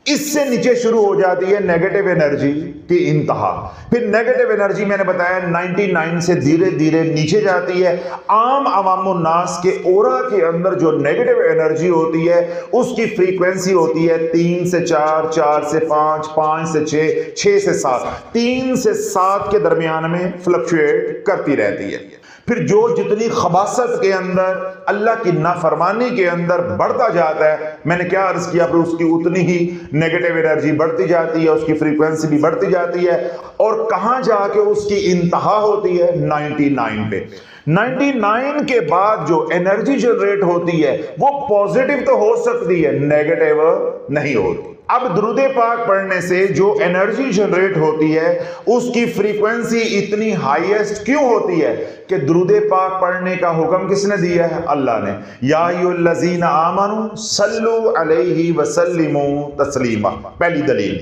اس سے نیچے شروع ہو جاتی ہے نیگیٹو انرجی کی انتہا۔ پھر نیگیٹو انرجی میں نے بتایا 99 سے دھیرے دھیرے نیچے جاتی ہے۔ عام عوام الناس کے اورا کے اندر جو نیگیٹو انرجی ہوتی ہے اس کی فریکوینسی ہوتی ہے 3 سے 4، 4 سے 5، 5 سے 6، 6 سے 7، 3 سے 7 کے درمیان میں فلکچویٹ کرتی رہتی ہے۔ پھر جو جتنی خباثت کے اندر، اللہ کی نافرمانی کے اندر بڑھتا جاتا ہے، میں نے کیا عرض کیا، پھر اس کی اتنی ہی نیگیٹو انرجی بڑھتی جاتی ہے، اس کی فریکوینسی بھی بڑھتی جاتی ہے، اور کہاں جا کے اس کی انتہا ہوتی ہے؟ 99 پہ۔ 99 کے بعد جو انرجی جنریٹ ہوتی ہے وہ پازیٹیو تو ہو سکتی ہے، نیگیٹو نہیں ہوتی۔ اب درود پاک پڑھنے سے جو انرجی جنریٹ ہوتی ہے اس کی فریکوینسی اتنی ہائیسٹ کیوں ہوتی ہے کہ درود پاک پڑھنے کا حکم کس نے دیا ہے؟ اللہ نے۔ یا ایھا الذین آمنوا صلوا علیہ وسلموا تسلیما، پہلی دلیل۔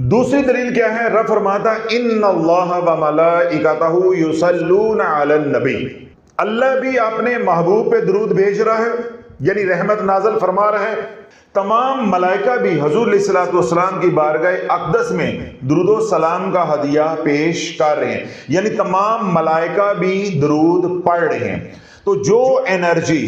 دوسری دلیل کیا ہے؟ رب فرماتا ان اللہ وملائکتہ یصلون علی النبی، اللہ بھی اپنے محبوب پہ درود بھیج رہا ہے، یعنی رحمت نازل فرما رہا ہے۔ تمام ملائکہ بھی حضور علیہ الصلوۃ والسلام کی بارگاہ اقدس میں درود و سلام کا ہدیہ پیش کر رہے ہیں، یعنی تمام ملائکہ بھی درود پڑھ رہے ہیں۔ تو جو انرجی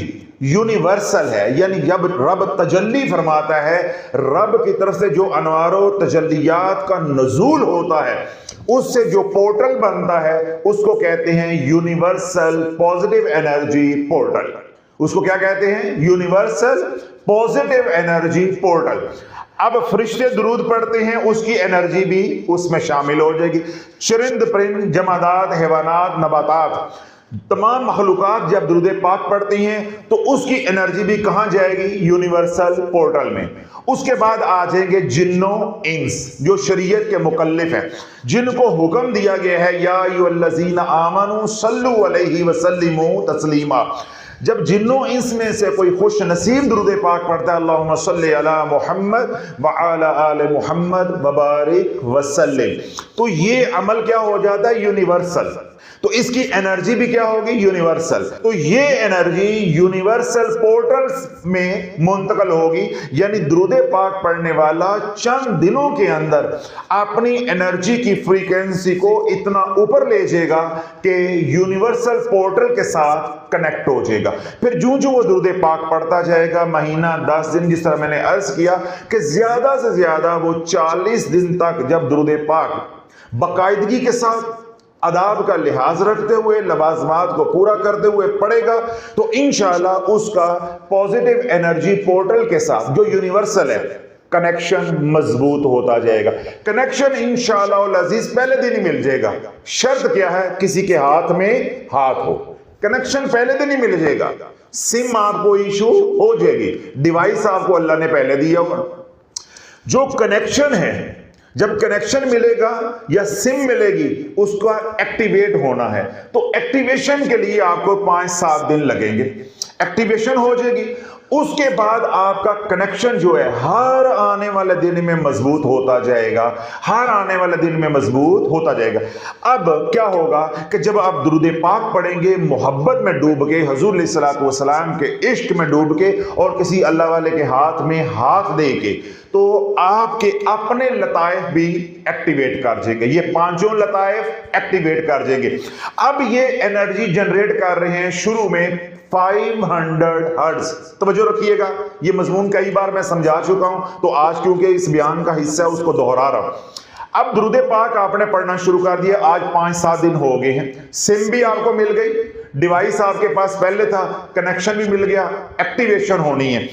یونیورسل ہے، یعنی جب رب تجلی فرماتا ہے، رب کی طرف سے جو انوار و تجلیات کا نزول ہوتا ہے، اس سے جو پورٹل بنتا ہے اس کو کہتے ہیں یونیورسل پازیٹیو انرجی پورٹل۔ اس کو کیا کہتے ہیں؟ Universal positive energy portal. اب فرشتے درود پڑھتے ہیں، اس کی انرجی بھی اس میں شامل ہو جائے گی۔ چرند پرند، جمادات، حیوانات، نباتات، تمام مخلوقات جب درود پاک پڑھتی ہیں تو اس کی انرجی بھی کہاں جائے گی؟ یونیورسل پورٹل میں۔ اس کے بعد آ جائیں گے جنوں انس، جو شریعت کے مکلف ہیں، جن کو حکم دیا گیا ہے یا ایھا الذین آمنوا صلوا علیہ وسلموا تسلیما، جب جنوں انس میں سے کوئی خوش نصیب درود پاک پڑھتا ہے اللہم صلی علی محمد وعلی آل محمد وبارک وسلم، تو یہ عمل کیا ہو جاتا ہے؟ یونیورسل. تو اس کی انرجی بھی کیا ہوگی؟ یونیورسل. تو یہ انرجی یونیورسل پورٹلز میں منتقل ہوگی، یعنی درود پاک پڑھنے والا چند دنوں کے اندر اپنی انرجی کی فریکوینسی کو اتنا اوپر لے جائے گا کہ یونیورسل پورٹل کے ساتھ کنیکٹ ہو جائے گا. پھر جو وہ درود پاک پڑھتا جائے گا، مہینہ 10 دن، جس طرح میں نے عرض کیا کہ زیادہ سے زیادہ وہ 40 دن تک جب درود پاک باقاعدگی کے ساتھ آداب کا لحاظ رکھتے ہوئے لوازمات کو پورا کرتے ہوئے پڑھے گا تو انشاءاللہ اس کا پوزیٹیو انرجی پورٹل کے ساتھ جو یونیورسل ہے کنیکشن مضبوط ہوتا جائے گا. کنیکشن انشاءاللہ العزیز پہلے دن ہی مل جائے گا. شرط کیا ہے؟ کسی کے ہاتھ میں ہاتھ ہو. کنیکشن پہلے دن ہی مل جائے گا. سم آپ کو ایشو ہو جائے گی، ڈیوائس آپ کو اللہ نے پہلے دیا ہوگا. جو کنیکشن ہے، جب کنیکشن ملے گا یا سم ملے گی اس کا ایکٹیویٹ ہونا ہے، تو ایکٹیویشن کے لیے آپ کو 5-7 دن لگیں گے. ایکٹیویشن ہو جائے گی، اس کے بعد آپ کا کنیکشن جو ہے ہر آنے والے دن میں مضبوط ہوتا جائے گا، ہر آنے والے دن میں مضبوط ہوتا جائے گا. اب کیا ہوگا کہ جب آپ درود پاک پڑھیں گے محبت میں ڈوب کے، حضور علیہ الصلوۃ والسلام کے عشق میں ڈوب کے اور کسی اللہ والے کے ہاتھ میں ہاتھ دے کے، تو آپ کے اپنے لطائف بھی ایکٹیویٹ کر جائیں گے. یہ 5 لطائف ایکٹیویٹ کر جائیں گے. اب یہ انرجی جنریٹ کر رہے ہیں شروع میں 500 ہرٹز. توجہ رکھیے گا، یہ مضمون کئی بار میں سمجھا چکا ہوں، تو آج کیونکہ اس بیان کا حصہ ہے اس کو دہرا رہا ہوں. اب درود پاک آپ نے پڑھنا شروع کر دیا. آج 5-7 دن ہو گئے ہیں. سم بھی آپ کو مل گئی، ڈیوائس آپ کے پاس پہلے تھا، کنیکشن بھی مل گیا، ایکٹیویشن ہونی ہے.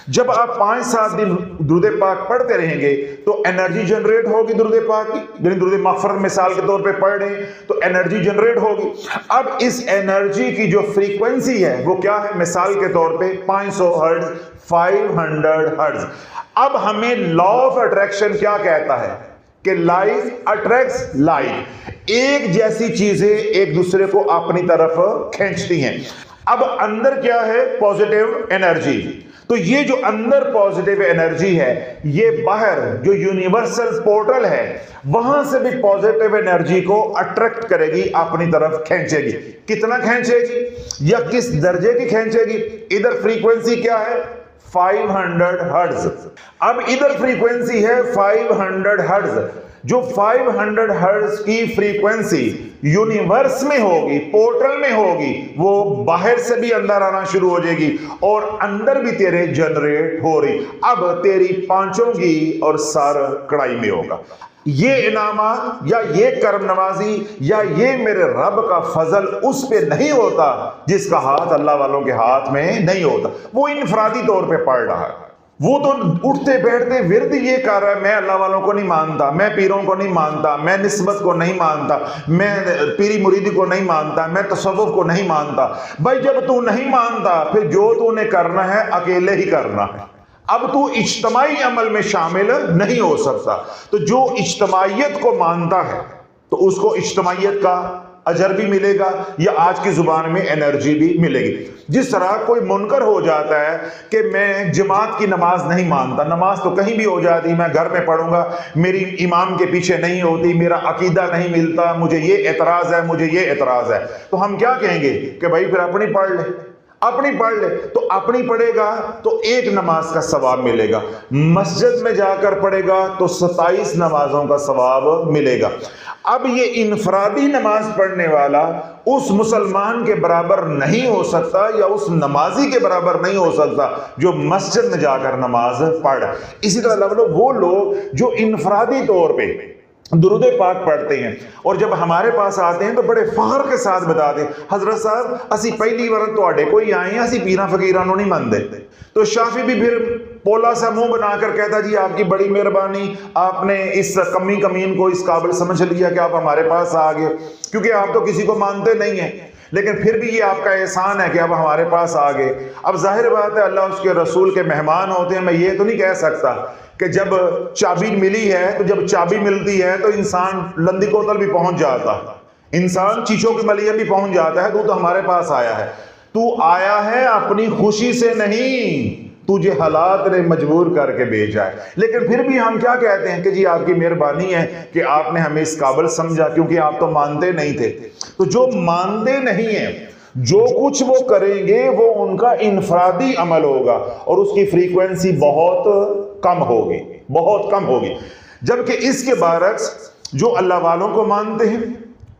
جب آپ 5-7 دن درود پاک پڑھتے رہیں گے تو انرجی جنریٹ ہوگی درود پاک کی، یعنی درود مغفرت مثال کے طور پہ پڑھ رہے ہیں تو انرجی جنریٹ ہوگی. اب اس انرجی کی جو فریکوینسی ہے وہ کیا ہے؟ مثال کے طور پہ 500 ہرٹز، 500 ہرٹز. اب ہمیں لا آف اٹریکشن کیا کہتا ہے کہ لائک اٹریکٹس لائک، ایک جیسی چیزیں ایک دوسرے کو اپنی طرف کھینچتی ہیں. اب اندر کیا ہے؟ Positive energy. تو یہ جو اندر پوزیٹیو انرجی ہے یہ باہر جو یونیورسل پورٹل ہے وہاں سے بھی پوزیٹیو انرجی کو اٹریکٹ کرے گی، اپنی طرف کھینچے گی. کتنا کھینچے گی یا کس درجے کی کھینچے گی؟ ادھر فریکوینسی کیا ہے؟ 500 ہرٹز. اب ادھر فریکوینسی ہے 500 ہرٹز. جو 500 ہرٹز کی فریکوینسی یونیورس میں ہوگی، پورٹل میں ہوگی، وہ باہر سے بھی اندر آنا شروع ہو جائے گی اور اندر بھی تیرے جنریٹ ہو رہی. اب تیری پانچوں کی اور سر کڑائی میں ہوگا. یہ انعامات یا یہ کرم نوازی یا یہ میرے رب کا فضل اس پہ نہیں ہوتا جس کا ہاتھ اللہ والوں کے ہاتھ میں نہیں ہوتا. وہ انفرادی طور پہ پڑھ رہا ہے، وہ تو اٹھتے بیٹھتے ورد یہ کر رہا ہے میں اللہ والوں کو نہیں مانتا، میں پیروں کو نہیں مانتا، میں نسبت کو نہیں مانتا، میں پیری مریدی کو نہیں مانتا، میں تصوف کو نہیں مانتا. بھائی جب تو نہیں مانتا پھر جو تو نے کرنا ہے اکیلے ہی کرنا ہے. اب تو اجتماعی عمل میں شامل نہیں ہو سکتا. تو جو اجتماعیت کو مانتا ہے تو اس کو اجتماعیت کا اجر بھی ملے گا یا آج کی زبان میں انرجی بھی ملے گی. جس طرح کوئی منکر ہو جاتا ہے کہ میں جماعت کی نماز نہیں مانتا، نماز تو کہیں بھی ہو جاتی، میں گھر میں پڑھوں گا، میری امام کے پیچھے نہیں ہوتی، میرا عقیدہ نہیں ملتا، مجھے یہ اعتراض ہے، مجھے یہ اعتراض ہے، تو ہم کیا کہیں گے کہ بھائی پھر اپنی پڑھ لے، اپنی پڑھ لے. تو اپنی پڑھے گا تو 1 نماز کا ثواب ملے گا، مسجد میں جا کر پڑھے گا تو 27 نمازوں کا ثواب ملے گا. اب یہ انفرادی نماز پڑھنے والا اس مسلمان کے برابر نہیں ہو سکتا یا اس نمازی کے برابر نہیں ہو سکتا جو مسجد میں جا کر نماز پڑھ. اسی طرح وہ لوگ جو انفرادی طور پہ درود پاک پڑھتے ہیں اور جب ہمارے پاس آتے ہیں تو بڑے فخر کے ساتھ بتاتے ہیں حضرت صاحب اسی پہلی بار تواڈے کوئی آئے ہیں، اسی پیراں فقیرانوں نہیں مانتے. تو شافی بھی پھر پولا سا منہ بنا کر کہتا جی آپ کی بڑی مہربانی، آپ نے اس کمین کو اس قابل سمجھ لیا کہ آپ ہمارے پاس آ گئے، کیونکہ آپ تو کسی کو مانتے نہیں ہیں، لیکن پھر بھی یہ آپ کا احسان ہے کہ آپ ہمارے پاس آ گئے. اب ظاہر بات ہے اللہ اس کے رسول کے مہمان ہوتے ہیں. میں یہ تو نہیں کہہ سکتا کہ جب چابی ملی ہے تو جب چابی ملتی ہے تو انسان لندی کوتل بھی پہنچ جاتا، انسان چیچوں کی ملین بھی پہنچ جاتا ہے، تو ہمارے پاس آیا ہے. تو آیا ہے اپنی خوشی سے نہیں، تجھے حالات نے مجبور کر کے بھیجا ہے۔ لیکن پھر بھی ہم کیا کہتے ہیں کہ جی آپ کی مہربانی ہے کہ آپ نے ہمیں اس قابل سمجھا، کیونکہ آپ تو مانتے نہیں تھے۔ تو جو مانتے نہیں ہیں، جو کچھ وہ کریں گے وہ ان کا انفرادی عمل ہوگا اور اس کی فریکوینسی بہت کم ہوگی، بہت کم ہوگی۔ جبکہ اس کے برعکس جو اللہ والوں کو مانتے ہیں،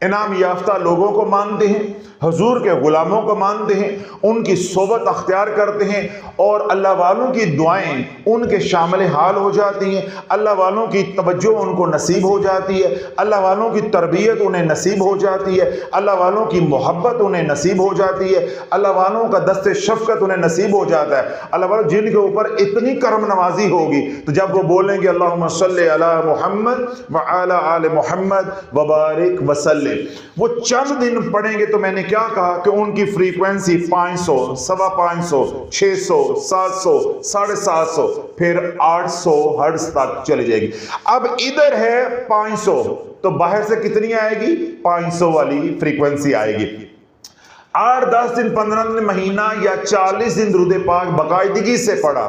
انعام یافتہ لوگوں کو مانتے ہیں، حضور کے غلاموں کو مانتے ہیں، ان کی صحبت اختیار کرتے ہیں، اور اللہ والوں کی دعائیں ان کے شامل حال ہو جاتی ہیں، اللہ والوں کی توجہ ان کو نصیب ہو جاتی ہے، اللہ والوں کی تربیت انہیں نصیب ہو جاتی ہے، اللہ والوں کی محبت انہیں نصیب ہو جاتی ہے، اللہ والوں کا دست شفقت انہیں نصیب ہو جاتا ہے۔ اللہ والوں جن کے اوپر اتنی کرم نوازی ہوگی تو جب وہ بولیں گے اللہم صلی علی محمد وعلی آل محمد وبارک وسلم، وہ چند دن پڑھیں گے تو میں نے کیا کہا کہ ان کی فریکوینسی 500، 550، 600، 700، 750، پھر 800 ہرٹز تک چلی جائے گی۔ اب ادھر ہے 500 تو باہر سے کتنی آئے گی؟ 500 والی فریکوینسی آئے گی۔ 8، 10 دن، 15 دن، مہینہ یا 40 دن درود پاک باقاعدگی سے پڑھا،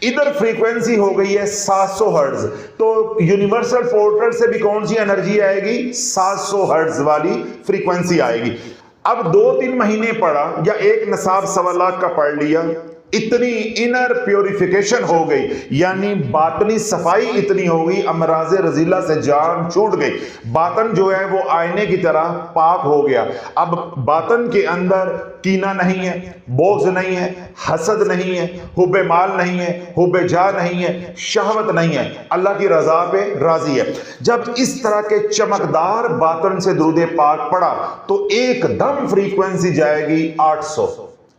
ادھر فریکوینسی ہو گئی ہے 700 ہرٹز، تو یونیورسل پورٹل سے بھی کون سی انرجی آئے گی؟ 700 ہرٹز والی فریکوینسی آئے گی۔ اب 2-3 مہینے پڑھا یا ایک نصاب 1.25 لاکھ کا پڑھ لیا، اتنی انر پیوریفیکیشن ہو گئی، یعنی باطنی صفائی اتنی ہو گئی، امراض رذیلہ سے جان چھوٹ گئی، باطن جو ہے وہ آئینے کی طرح پاک ہو گیا۔ اب باطن کے اندر کینہ نہیں ہے، بغض نہیں ہے، حسد نہیں ہے، حب مال نہیں ہے، حب جاہ نہیں ہے، شہوت نہیں ہے، اللہ کی رضا پہ راضی ہے۔ جب اس طرح کے چمکدار باطن سے درود پاک پڑا تو ایک دم فریکوینسی جائے گی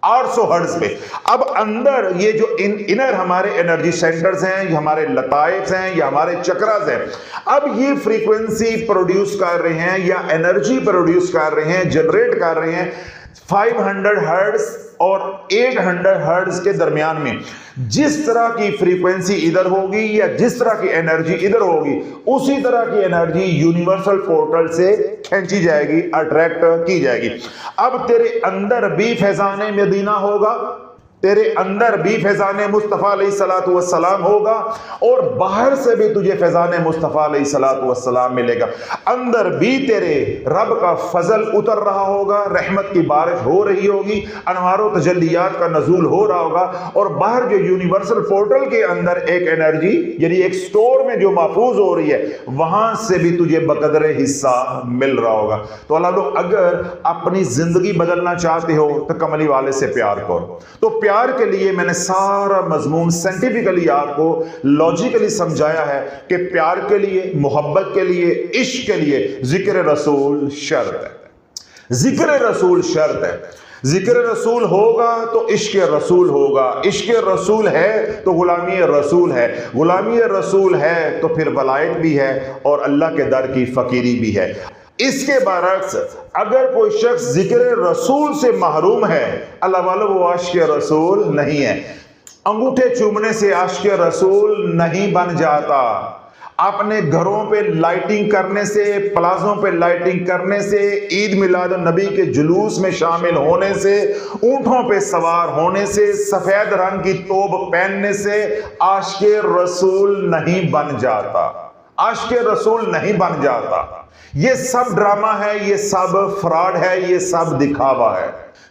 800 ہرٹز پہ۔ اب اندر یہ جو انر ہمارے انرجی سینٹرز ہیں، یہ ہمارے لطائف ہیں، یہ ہمارے چکراز ہیں، اب یہ فریکوینسی پروڈیوس کر رہے ہیں یا انرجی پروڈیوس کر رہے ہیں، جنریٹ کر رہے ہیں 500 ہرٹز اور 800 ہرٹز کے درمیان میں۔ جس طرح کی فریکوینسی ادھر ہوگی یا جس طرح کی انرجی ادھر ہوگی، اسی طرح کی انرجی یونیورسل پورٹل سے کھینچی جائے گی، اٹریکٹ کی جائے گی۔ اب تیرے اندر بھی فیضان مدینہ ہوگا، تیرے اندر بھی فیضان مصطفیٰ علیہ الصلوۃ والسلام ہوگا، اور باہر سے بھی تجھے فیضان مصطفیٰ علیہ الصلوۃ والسلام ملے گا۔ اندر بھی تیرے رب کا فضل اتر رہا ہوگا، رحمت کی بارش ہو رہی ہوگی، انوار و تجلیات کا نزول ہو رہا ہوگا، اور باہر جو یونیورسل پورٹل کے اندر ایک انرجی یعنی ایک سٹور میں جو محفوظ ہو رہی ہے، وہاں سے بھی تجھے بقدر حصہ مل رہا ہوگا۔ تو اللہ لوگ اگر اپنی زندگی بدلنا چاہتے ہو تو کملی والے سے پیار کرو۔ تو پیار کے لیے میں نے سارا مضمون سائنٹیفکلی آپ کو لاجیکلی سمجھایا ہے کہ پیار کے لیے، محبت کے لیے، عشق کے لیے ذکر رسول شرط ہے، ذکر رسول شرط ہے۔ ذکر رسول ہوگا تو عشق رسول ہوگا، عشق رسول ہے تو غلامی رسول ہے، غلامی رسول ہے تو پھر ولایت بھی ہے اور اللہ کے در کی فقیری بھی ہے۔ اس کے برعکس اگر کوئی شخص ذکر رسول سے محروم ہے، اللہ والو وہ عاشق رسول نہیں ہے۔ انگوٹھے چومنے سے عاشق رسول نہیں بن جاتا، اپنے گھروں پہ لائٹنگ کرنے سے، پلازوں پہ لائٹنگ کرنے سے، عید میلاد النبی کے جلوس میں شامل ہونے سے، اونٹوں پہ سوار ہونے سے، سفید رنگ کی توب پہننے سے عاشق رسول نہیں بن جاتا، عاشق رسول نہیں بن جاتا۔ یہ سب ڈرامہ ہے، یہ سب فراڈ ہے، یہ سب دکھاوا ہے۔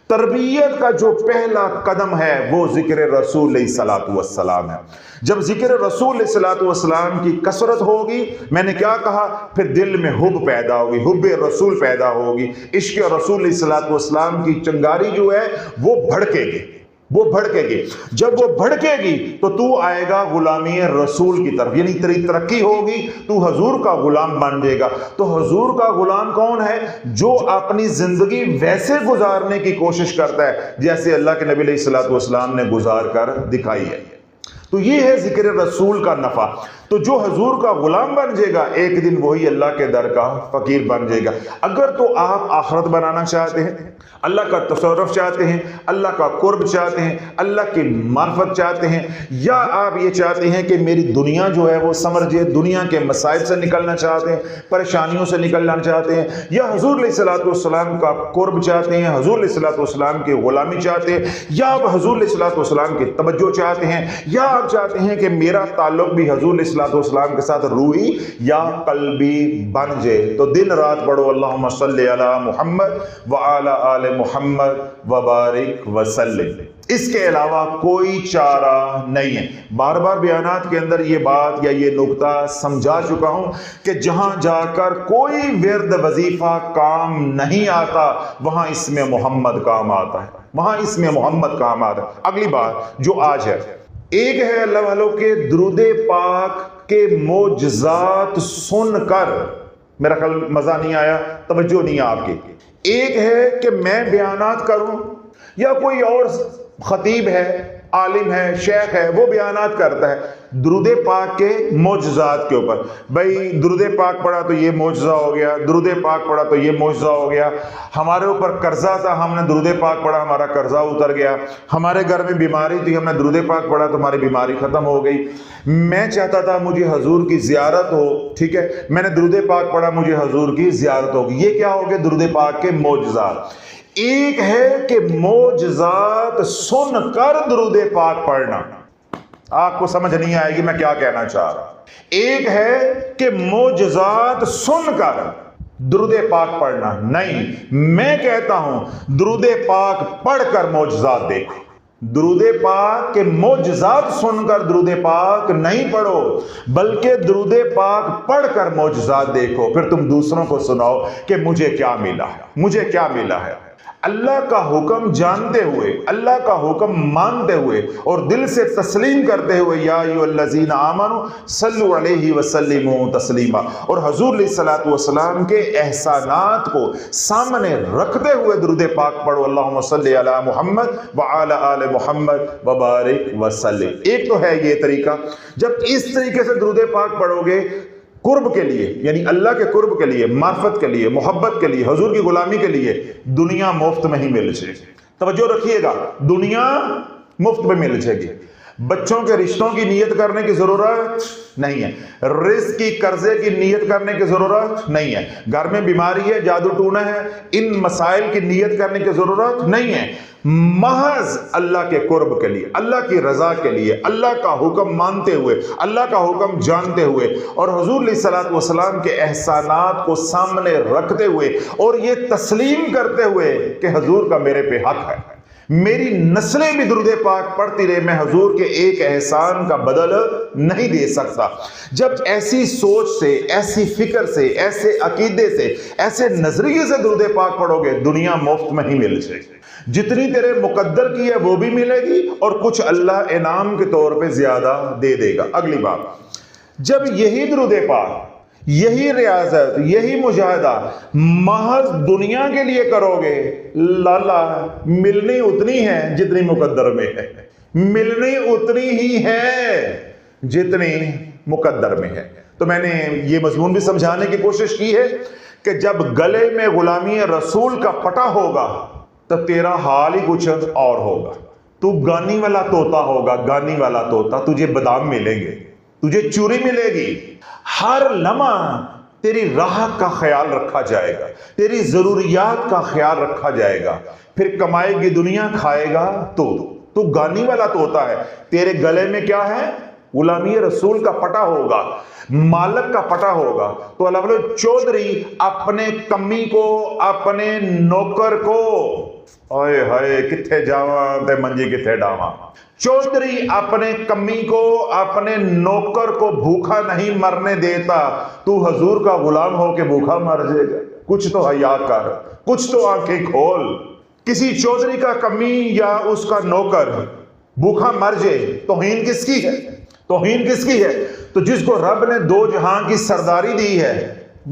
تربیت کا جو پہلا قدم ہے وہ ذکر رسول علیہ الصلوۃ والسلام ہے۔ جب ذکر رسول علیہ الصلوۃ والسلام کی کثرت ہوگی، میں نے کیا کہا، پھر دل میں حب پیدا ہوگی، حب رسول پیدا ہوگی، عشق رسول علیہ الصلوۃ والسلام کی چنگاری جو ہے وہ بھڑکے گی، وہ بھڑکے گی۔ جب وہ بھڑکے گی تو تو آئے گا غلامی رسول کی طرف، یعنی تیری ترقی ہوگی، تو حضور کا غلام بن جائے گا۔ تو حضور کا غلام کون ہے؟ جو اپنی زندگی ویسے گزارنے کی کوشش کرتا ہے جیسے اللہ کے نبی علیہ الصلوۃ والسلام نے گزار کر دکھائی ہے۔ تو یہ ہے ذکر رسول کا نفع۔ تو جو حضور کا غلام بن جائے گا ایک دن وہی اللہ کے در کا فقیر بن جائے گا۔ اگر تو آپ آخرت بنانا چاہتے ہیں، اللہ کا تصرف چاہتے ہیں، اللہ کا قرب چاہتے ہیں، اللہ کی معرفت چاہتے ہیں، یا آپ یہ چاہتے ہیں کہ میری دنیا جو ہے وہ سمر جائے، دنیا کے مسائل سے نکلنا چاہتے ہیں، پریشانیوں سے نکلنا چاہتے ہیں، یا حضور علیہ الصلوۃ والسلام کا قرب چاہتے ہیں، حضور علیہ الصلوۃ والسلام کی غلامی چاہتے ہیں، یا آپ حضور علیہ الصلوۃ والسلام کی توجہ چاہتے ہیں، یا آپ چاہتے ہیں کہ میرا تعلق بھی حضور علیہ الصلوۃ والسلام کے ساتھ روحی یا قلبی بن جائے، تو دن رات پڑھو اللہم صلی علی محمد وعلی آل محمد وبارک وسلم۔ اس کے علاوہ کوئی چارہ نہیں ہے۔ بار بار بیانات کے اندر یہ بات یا یہ نقطہ سمجھا چکا ہوں کہ جہاں جا کر کوئی ورد وظیفہ کام نہیں آتا وہاں اسم محمد کام آتا ہے، وہاں اسم محمد کام آتا ہے۔ اگلی بات جو آج ہے، ایک ہے اللہ والوں کے درود پاک کے معجزات سن کر، میرا خیال مزہ نہیں آیا، توجہ نہیں آپ کی۔ ایک ہے کہ میں بیانات کروں یا کوئی اور خطیب ہے، عالم ہے، شیخ ہے، وہ بیانات کرتا ہے درود پاک کے معجزات کے اوپر۔ بھائی درود پاک پڑھا تو یہ معجزہ ہو گیا، درود پاک پڑھا تو یہ معجزہ ہو گیا، ہمارے اوپر قرضہ تھا ہم نے درود پاک پڑھا ہمارا قرضہ اتر گیا، ہمارے گھر میں بیماری تھی ہم نے درود پاک پڑھا تو ہماری بیماری ختم ہو گئی، میں چاہتا تھا مجھے حضور کی زیارت ہو، ٹھیک ہے، میں نے درود پاک پڑھا مجھے حضور کی زیارت ہوگی۔ یہ کیا ہو گیا؟ درود پاک کے معجزات۔ ایک ہے کہ معجزات سن کر درود پاک پڑھنا، آپ کو سمجھ نہیں آئے گی میں کیا کہنا چاہ رہا ہوں۔ ایک ہے کہ معجزات سن کر درود پاک پڑھنا، نہیں، میں کہتا ہوں درود پاک پڑھ کر معجزات دیکھو۔ درود پاک کے معجزات سن کر درود پاک نہیں پڑھو، بلکہ درود پاک پڑھ کر معجزات دیکھو، پھر تم دوسروں کو سناؤ کہ مجھے کیا ملا ہے، مجھے کیا ملا ہے۔ اللہ کا حکم جانتے ہوئے، اللہ کا حکم مانتے ہوئے اور دل سے تسلیم کرتے ہوئے، یا ایھا الذین آمنوا صلوا علیہ وسلموا تسلیما، اور حضور علیہ الصلوۃ والسلام کے احسانات کو سامنے رکھتے ہوئے درود پاک پڑھو، اللہم صلی علی محمد وعلی آل محمد وبارک وسلم۔ ایک تو ہے یہ طریقہ، جب اس طریقے سے درود پاک پڑھو گے قرب کے لیے، یعنی اللہ کے قرب کے لیے، معرفت کے لیے، محبت کے لیے، حضور کی غلامی کے لیے، دنیا مفت میں ہی مل جائے گی۔ توجہ رکھیے گا، دنیا مفت میں مل جائے گی۔ بچوں کے رشتوں کی نیت کرنے کی ضرورت نہیں ہے، رزق کی قرضے کی نیت کرنے کی ضرورت نہیں ہے، گھر میں بیماری ہے، جادو ٹونا ہے، ان مسائل کی نیت کرنے کی ضرورت نہیں ہے۔ محض اللہ کے قرب کے لیے، اللہ کی رضا کے لیے، اللہ کا حکم مانتے ہوئے، اللہ کا حکم جانتے ہوئے اور حضور علیہ الصلوۃ والسلام کے احسانات کو سامنے رکھتے ہوئے اور یہ تسلیم کرتے ہوئے کہ حضور کا میرے پہ حق ہے، میری نسلیں بھی درود پاک پڑھتی رہے، میں حضور کے ایک احسان کا بدل نہیں دے سکتا۔ جب ایسی سوچ سے، ایسی فکر سے، ایسے عقیدے سے، ایسے نظریے سے درود پاک پڑھو گے، دنیا مفت میں ہی مل جائے گی۔ جتنی تیرے مقدر کی ہے وہ بھی ملے گی اور کچھ اللہ انعام کے طور پہ زیادہ دے دے گا۔ اگلی بات، جب یہی درود پاک، یہی ریاضت، یہی مجاہدہ محض دنیا کے لیے کرو گے، لالا ملنی اتنی ہے جتنی مقدر میں ہے، ملنی اتنی ہی ہے جتنی مقدر میں ہے۔ تو میں نے یہ مضمون بھی سمجھانے کی کوشش کی ہے کہ جب گلے میں غلامی رسول کا پٹا ہوگا تو تیرا حال ہی کچھ اور ہوگا، تو گانی والا طوطا ہوگا، گانی والا طوطا، تجھے بادام ملیں گے، تجھے چوری ملے گی، ہر لمحہ تیری راحت کا خیال رکھا جائے گا، تیری ضروریات کا خیال رکھا جائے گا، پھر کمائے گی دنیا، کھائے گا تو گانی والا طوطا ہے، تیرے گلے میں کیا ہے؟ غلامی رسول کا پٹا ہوگا، مالک کا پٹا ہوگا۔ تو اللہ بولے چودھری اپنے کمی کو، اپنے نوکر کو، اوئے ہائے کتھے جاواں تے منجی کتھے ڈاواں، چودھری اپنے کمی کو، اپنے نوکر کو بھوکا نہیں مرنے دیتا، تو حضور کا غلام ہو کے بھوکا مر جائے گا۔ کچھ تو حیا کر، کچھ تو آنکھیں کھول۔ کسی چودھری کا کمی یا اس کا نوکر بھوکا مر جائے، توہین کس کی ہے؟ توہین کس کی ہے؟ تو جس کو رب نے دو جہاں کی سرداری دی ہے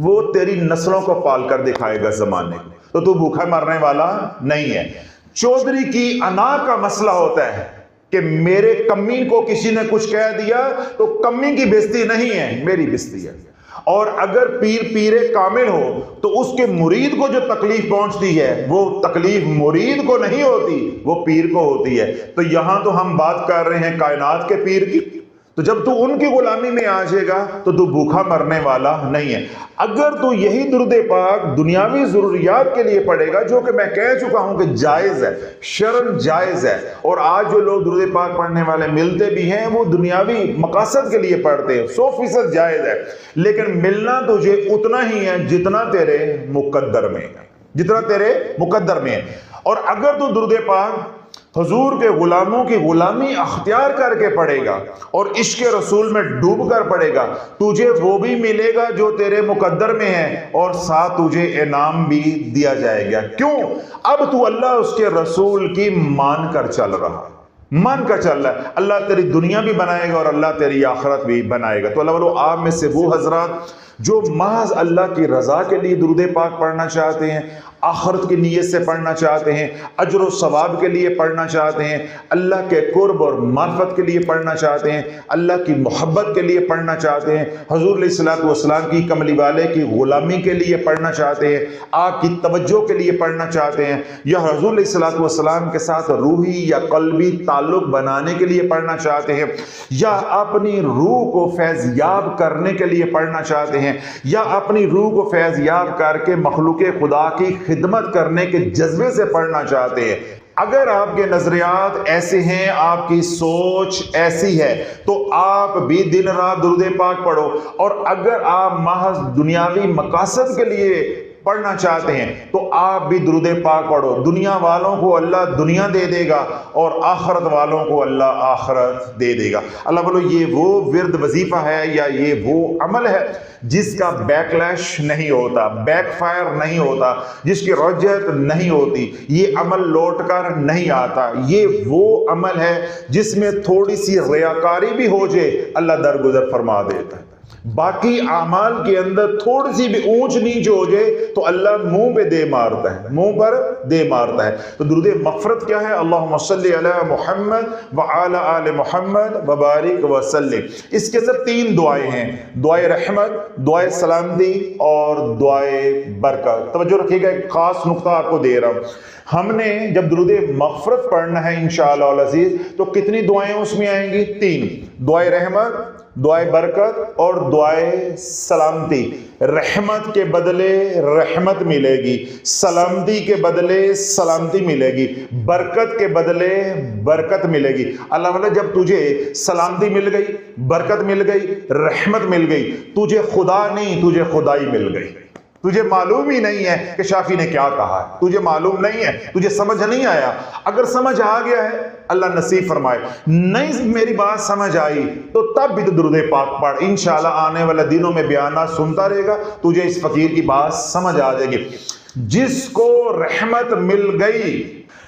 وہ تیری نسلوں کو پال کر دکھائے گا زمانے کو، تو بھوکا مرنے والا نہیں ہے۔ چودھری کی انا کا مسئلہ ہوتا ہے، کہ میرے کمی کو کسی نے کچھ کہہ دیا تو کمی کی بےزتی نہیں ہے، میری بےزتی ہے۔ اور اگر پیر کامل ہو تو اس کے مرید کو جو تکلیف پہنچتی ہے وہ تکلیف مرید کو نہیں ہوتی، وہ پیر کو ہوتی ہے۔ تو یہاں تو ہم بات کر رہے ہیں کائنات کے پیر کی، تو جب تو ان کی غلامی میں آ جائے گا تو بھوکا مرنے والا نہیں ہے۔ اگر تو یہی درود پاک دنیاوی ضروریات کے لیے پڑھے گا، جو کہ میں کہہ چکا ہوں کہ جائز ہے، شرعاً جائز ہے، اور آج جو لوگ درود پاک پڑھنے والے ملتے بھی ہیں وہ دنیاوی مقاصد کے لیے پڑھتے ہیں، 100% جائز ہے، لیکن ملنا تجھے اتنا ہی ہے جتنا تیرے مقدر میں ہے، جتنا تیرے مقدر میں ہے۔ اور اگر تو درود پاک حضور کے غلاموں کی غلامی اختیار کر کے پڑھے گا اور عشق رسول میں ڈوب کر پڑھے گا، تجھے وہ بھی ملے گا جو تیرے مقدر میں ہے، اور ساتھ تجھے انعام بھی دیا جائے گا۔ کیوں؟ اب تو اللہ اس کے رسول کی مان کر چل رہا، مان کر چل رہا ہے۔ اللہ تیری دنیا بھی بنائے گا اور اللہ تیری آخرت بھی بنائے گا۔ تو اللہ والو، آپ میں سے وہ حضرات جو محض اللہ کی رضا کے لیے درود پاک پڑھنا چاہتے ہیں، آخرت کی نیت سے پڑھنا چاہتے ہیں، اجر و ثواب کے لیے پڑھنا چاہتے ہیں، اللہ کے قرب اور معرفت کے لیے پڑھنا چاہتے ہیں، اللہ کی محبت کے لیے پڑھنا چاہتے ہیں، حضور علیہ الصلوۃ والسلام کی کملی والے کی غلامی کے لیے پڑھنا چاہتے ہیں، آپ کی توجہ کے لیے پڑھنا چاہتے ہیں، یا حضور علیہ الصلوۃ والسلام کے ساتھ روحی یا قلبی تعلق بنانے کے لیے پڑھنا چاہتے ہیں، یا اپنی روح کو فیض یاب کرنے کے لیے پڑھنا چاہتے ہیں، یا اپنی روح کو فیض یاب کر کے مخلوق خدا کی خدمت کرنے کے جذبے سے پڑھنا چاہتے ہیں، اگر آپ کے نظریات ایسے ہیں، آپ کی سوچ ایسی ہے، تو آپ بھی دن رات درود پاک پڑھو۔ اور اگر آپ محض دنیاوی مقاصد کے لیے پڑھنا چاہتے ہیں تو آپ بھی درود پاک پڑھو۔ دنیا والوں کو اللہ دنیا دے دے گا اور آخرت والوں کو اللہ آخرت دے دے گا۔ اللہ بولو، یہ وہ ورد وظیفہ ہے یا یہ وہ عمل ہے جس کا بیک لیش نہیں ہوتا، بیک فائر نہیں ہوتا، جس کی رجعت نہیں ہوتی، یہ عمل لوٹ کر نہیں آتا۔ یہ وہ عمل ہے جس میں تھوڑی سی ریاکاری بھی ہو جائے اللہ درگزر فرما دیتا ہے۔ باقی اعمال کے اندر تھوڑی سی بھی اونچ نیچ ہو جائے تو اللہ منہ پہ دے مارتا ہے، منہ پر دے مارتا ہے۔ تو درود مغفرت کیا ہے؟ اللہم صلی علی محمد وعلی آل محمد وبارک وسلم۔ اس کے اندر 3 دعائیں ہیں، دعائے رحمت، دعائے سلامتی اور دعائے برکت۔ توجہ رکھیے گا، ایک خاص نقطہ آپ کو دے رہا ہوں۔ ہم نے جب درود مغفرت پڑھنا ہے انشاءاللہ العزیز تو کتنی دعائیں اس میں آئیں گی؟ 3، دعائے رحمت، دعائے برکت اور دعائے سلامتی۔ رحمت کے بدلے رحمت ملے گی، سلامتی کے بدلے سلامتی ملے گی، برکت کے بدلے برکت ملے گی۔ اللہ تعالیٰ جب تجھے سلامتی مل گئی، برکت مل گئی، رحمت مل گئی، تجھے خدا نہیں، تجھے خدائی مل گئی۔ تجھے معلوم ہی نہیں ہے کہ شافی نے کیا کہا ہے، تجھے معلوم نہیں ہے، تجھے سمجھ نہیں آیا۔ اگر سمجھ آ گیا ہے اللہ نصیب فرمائے، نہیں میری بات سمجھ آئی تو تب بھی تو درود پاک پڑھ، انشاءاللہ آنے والے دنوں میں بیانات سنتا رہے گا، تجھے اس فقیر کی بات سمجھ آ جائے گی۔ جس کو رحمت مل گئی،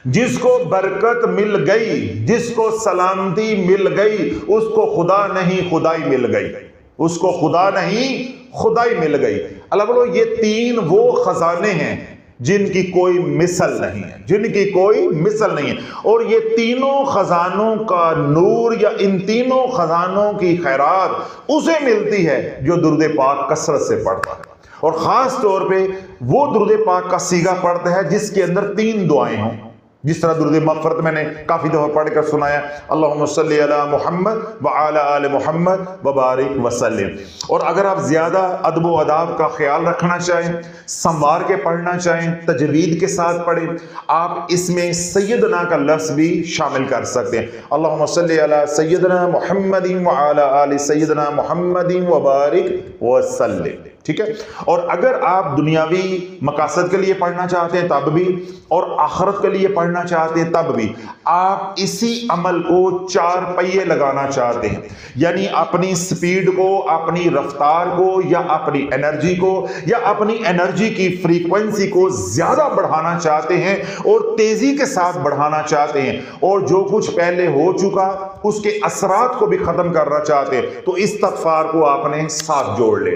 جس کو برکت مل گئی، جس کو سلامتی مل گئی، اس کو خدا نہیں خدائی مل گئی، اس کو خدا نہیں خدائی مل گئی۔ اللہ بولو، یہ 3 وہ خزانے ہیں جن کی کوئی مثل نہیں ہے، جن کی کوئی مثل نہیں ہے، اور یہ تینوں خزانوں کا نور یا ان تینوں خزانوں کی خیرات اسے ملتی ہے جو درود پاک کثرت سے پڑھتا ہے، اور خاص طور پہ وہ درود پاک کا صیغہ پڑھتا ہے جس کے اندر 3 دعائیں ہوں۔ جس طرح درود مغفرت میں نے کافی دفعہ پڑھ کر سنایا، اللہم صلی علی محمد وعلی آل محمد وبارک وسلم۔ اور اگر آپ زیادہ ادب و آداب کا خیال رکھنا چاہیں، سنوار کے پڑھنا چاہیں، تجوید کے ساتھ پڑھیں، آپ اس میں سیدنا کا لفظ بھی شامل کر سکتے ہیں۔ اللہم صلی علی سیدنا محمد وعلی آل سیدنا محمد وبارک وسلم، ٹھیک ہے۔ اور اگر آپ دنیاوی مقاصد کے لیے پڑھنا چاہتے ہیں تب بھی، اور آخرت کے لیے پڑھنا چاہتے ہیں تب بھی، آپ اسی عمل کو 4 پہیے لگانا چاہتے ہیں، یعنی اپنی سپیڈ کو، اپنی رفتار کو، یا اپنی انرجی کو، یا اپنی انرجی کی فریکوینسی کو زیادہ بڑھانا چاہتے ہیں اور تیزی کے ساتھ بڑھانا چاہتے ہیں، اور جو کچھ پہلے ہو چکا اس کے اثرات کو بھی ختم کرنا چاہتے ہیں، تو استغفار کو آپ نے ساتھ جوڑ لیں۔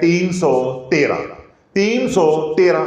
313। 313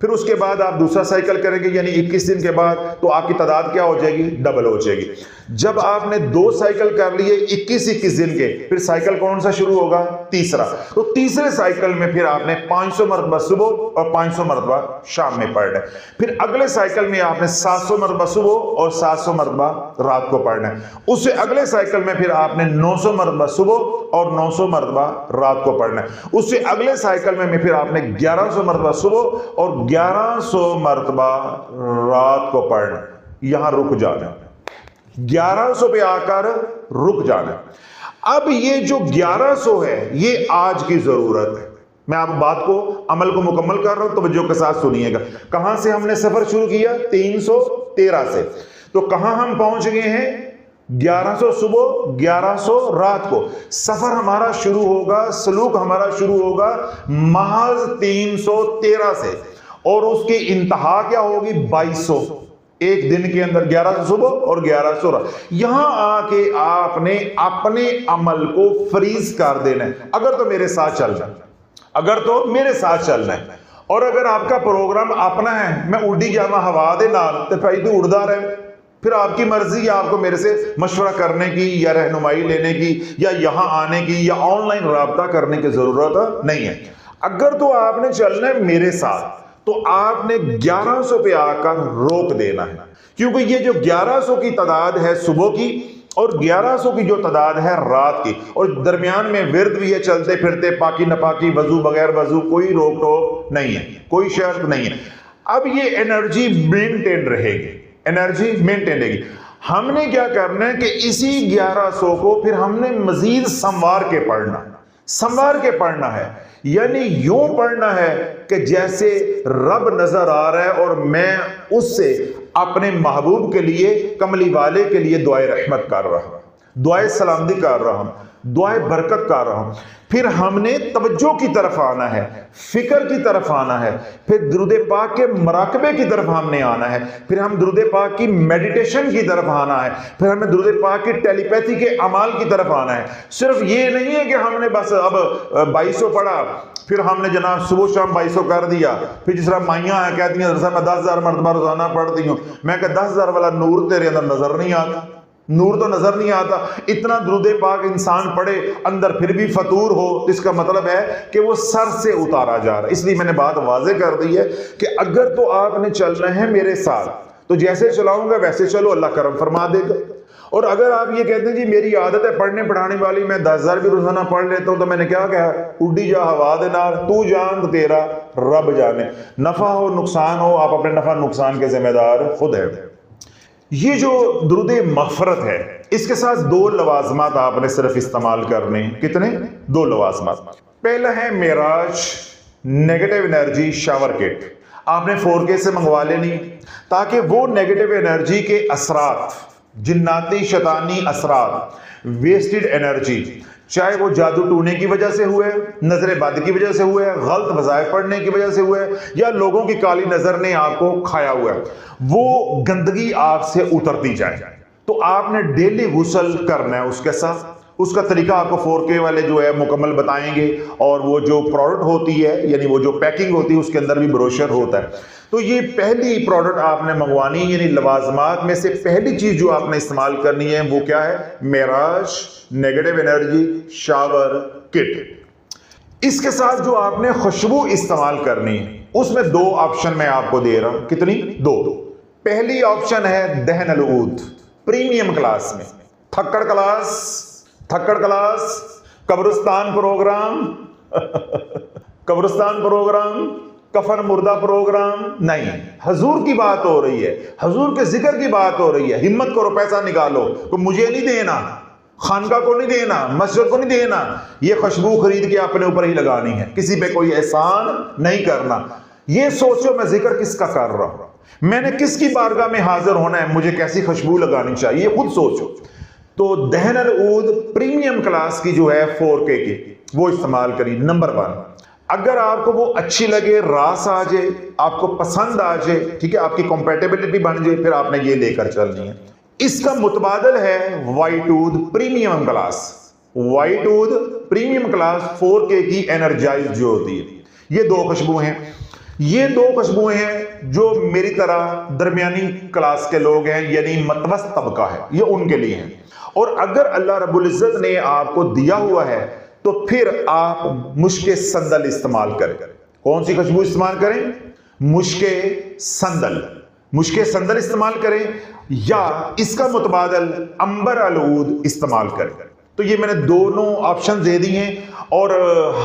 پھر اس کے بعد آپ دوسرا سائیکل کریں گے یعنی 21 دن کے بعد تو آپ کی تعداد کیا ہو جائے گی؟ ڈبل ہو جائے گی۔ جب آپ نے 2 سائیکل کر لیے 21 دن کے، پھر سائیکل کون سا شروع ہوگا؟ تیسرا۔ تو تیسرے سائیکل میں پھر آپ نے 500 مرتبہ صبح اور 500 مرتبہ شام میں پڑھنا ہے۔ پھر اگلے سائیکل میں آپ نے 700 مرتبہ صبح اور 700 مرتبہ رات کو پڑھنا ہے۔ اس سے اگلے سائیکل میں پھر آپ نے 900 مرتبہ صبح اور 900 مرتبہ رات کو پڑھنا ہے۔ اس سے اگلے سائیکل میں پھر آپ نے 1100 مرتبہ صبح اور 1100 مرتبہ رات کو پڑھنا۔ یہاں رک جانا، 1100 پہ آ کر رک جانا۔ اب یہ جو 1100 ہے یہ آج کی ضرورت ہے۔ میں آپ بات کو عمل کو مکمل کر رہا ہوں، توجہ کے ساتھ سنیے گا۔ کہاں سے ہم نے سفر شروع کیا؟ 313 سے۔ تو کہاں ہم پہنچ گئے ہیں؟ 1100 صبح 1100 رات کو۔ سفر ہمارا شروع ہوگا، سلوک ہمارا شروع ہوگا محض 313 سے، اور اس کی انتہا کیا ہوگی؟ 2200۔ ایک دن کے اندر 1100 صبح اور 1100 رات۔ یہاں آ کے آپ نے اپنے عمل کو فریز کر دینا ہے۔ اگر تو میرے ساتھ چلنا ہے، اگر تو میرے ساتھ چلنا ہے، اور اگر آپ کا پروگرام اپنا ہے، میں اڑی جاوا ہوا دے نال تے پھر تو اڑدا رہے، پھر آپ کی مرضی ہے آپ کو میرے سے مشورہ کرنے کی یا رہنمائی لینے کی یا یہاں آنے کی یا آن لائن رابطہ کرنے کی ضرورت نہیں ہے۔ اگر تو آپ نے چلنا ہے میرے ساتھ تو آپ نے 1100 پہ آ کر روک دینا ہے، کیونکہ یہ جو 1100 کی تعداد ہے صبح کی اور 1100 کی جو تعداد ہے رات کی، اور درمیان میں ورد بھی ہے، چلتے پھرتے پاکی نپاکی وضو بغیر وضو، کوئی روک ٹوک نہیں ہے، کوئی شرط نہیں ہے۔ اب یہ انرجی مینٹین رہے گی، انرجی مینٹین رہے گی۔ ہم نے کیا کرنا ہے کہ اسی 1100 کو پھر ہم نے مزید سنوار کے پڑھنا، سنوار کے پڑھنا ہے، یعنی یوں پڑھنا ہے کہ جیسے رب نظر آ رہا ہے اور میں اس سے اپنے محبوب کے لیے، کملی والے کے لیے دعائے رحمت کر رہا ہوں، دعائے سلامتی کر رہا ہوں، دعائے برکت کر رہا ہوں۔ پھر ہم نے توجہ کی طرف آنا ہے، فکر کی طرف آنا ہے، پھر درود پاک کے مراقبے کی طرف ہم نے آنا ہے، پھر ہم درود پاک کی میڈیٹیشن کی طرف آنا ہے، پھر ہمیں درود پاک کی ٹیلی پیتھی کے اعمال کی طرف آنا ہے۔ صرف یہ نہیں ہے کہ ہم نے بس اب 2200 پڑھا، پھر ہم نے جناب صبح شام 2200 کر دیا، پھر جس طرح مائیاں ہیں کہتی ہیں میں 10,000 مرتبہ روزانہ پڑھتی ہوں، میں کہ 10,000 والا نور تیرے اندر نظر نہیں آتا، نور تو نظر نہیں آتا۔ اتنا درود پاک انسان پڑھے اندر پھر بھی فطور ہو، اس کا مطلب ہے کہ وہ سر سے اتارا جا رہا ہے۔ اس لیے میں نے بات واضح کر دی ہے کہ اگر تو آپ نے چلنا ہے میرے ساتھ تو جیسے چلاؤں گا ویسے چلو، اللہ کرم فرما دے گا۔ اور اگر آپ یہ کہتے ہیں جی میری عادت ہے پڑھنے پڑھانے والی، میں 10,000 بھی روزانہ پڑھ لیتا ہوں، تو میں نے کیا کہا؟ اڈی جا ہوا دے نال، تو جان تیرا رب جانے۔ نفع ہو نقصان ہو، آپ اپنے نفع نقصان کے ذمہ دار خود ہے۔ یہ جو درود مغفرت ہے اس کے ساتھ 2 لوازمات آپ نے صرف استعمال کرنے ہیں۔ کتنے؟ 2 لوازمات۔ پہلا ہے معراج نیگیٹو انرجی شاور کٹ، آپ نے 4K سے منگوا لینی تاکہ وہ نیگیٹو انرجی کے اثرات، جناتی شیطانی اثرات، ویسٹڈ انرجی، چاہے وہ جادو ٹونے کی وجہ سے ہوئے، نظر بد کی وجہ سے ہوئے، غلط وظائف پڑھنے کی وجہ سے ہوئے، یا لوگوں کی کالی نظر نے آپ کو کھایا ہوا ہے، وہ گندگی آپ سے اترتی جائے۔ تو آپ نے ڈیلی غسل کرنا ہے اس کے ساتھ۔ اس کا طریقہ آپ کو 4K والے جو ہے مکمل بتائیں گے، اور وہ جو پروڈکٹ ہوتی ہے یعنی وہ جو پیکنگ ہوتی ہے اس کے اندر بھی بروشر ہوتا ہے۔ تو یہ پہلی پروڈکٹ آپ نے منگوانی، یعنی لوازمات میں سے پہلی چیز جو آپ نے استعمال کرنی ہے وہ کیا ہے؟ معراج نیگیٹو انرجی شاور کٹ۔ اس کے ساتھ جو آپ نے خوشبو استعمال کرنی ہے اس میں 2 آپشن میں آپ کو دے رہا ہوں۔ کتنی؟ 2۔ پہلی آپشن ہے دہن العود پریمیم کلاس میں، تھکڑ کلاس، قبرستان پروگرام قبرستان پروگرام، کفن مردہ پروگرام نہیں، حضور کی بات ہو رہی ہے، حضور کے ذکر کی بات ہو رہی ہے۔ ہمت کرو، پیسہ نکالو، تو مجھے نہیں دینا، خانقاہ کو نہیں دینا، مسجد کو نہیں دینا، یہ خوشبو خرید کے اپنے اوپر ہی لگانی ہے، کسی پہ کوئی احسان نہیں کرنا۔ یہ سوچو میں ذکر کس کا کر رہا ہوں، میں نے کس کی بارگاہ میں حاضر ہونا ہے، مجھے کیسی خوشبو لگانی چاہیے، یہ خود سوچو۔ تو دہن العود پریمیم کلاس کی جو ہے 4K کی وہ استعمال کری۔ نمبر 1، اگر آپ کو وہ اچھی لگے، راس آ جائے، آپ کو پسند آ جائے، ٹھیک ہے، آپ کی کمپیٹیبلٹی بن جائے، پھر آپ نے یہ لے کر چلنی ہے۔ اس کا متبادل ہے white would premium class, white would premium class 4K کی انرجائز جو ہوتی ہے۔ یہ 2 خوشبو ہیں۔ یہ دو خوشبوئیں ہیں جو میری طرح درمیانی کلاس کے لوگ ہیں، یعنی متوسط طبقہ ہے، یہ ان کے لیے ہیں۔ اور اگر اللہ رب العزت نے آپ کو دیا ہوا ہے تو پھر آپ مشک سندل استعمال کریں۔ کون سی خوشبو استعمال کریں؟ مشک سندل، مشک سندل استعمال کریں، یا اس کا متبادل عنبر العود استعمال کریں۔ تو یہ میں نے دونوں آپشن دے دی ہیں، اور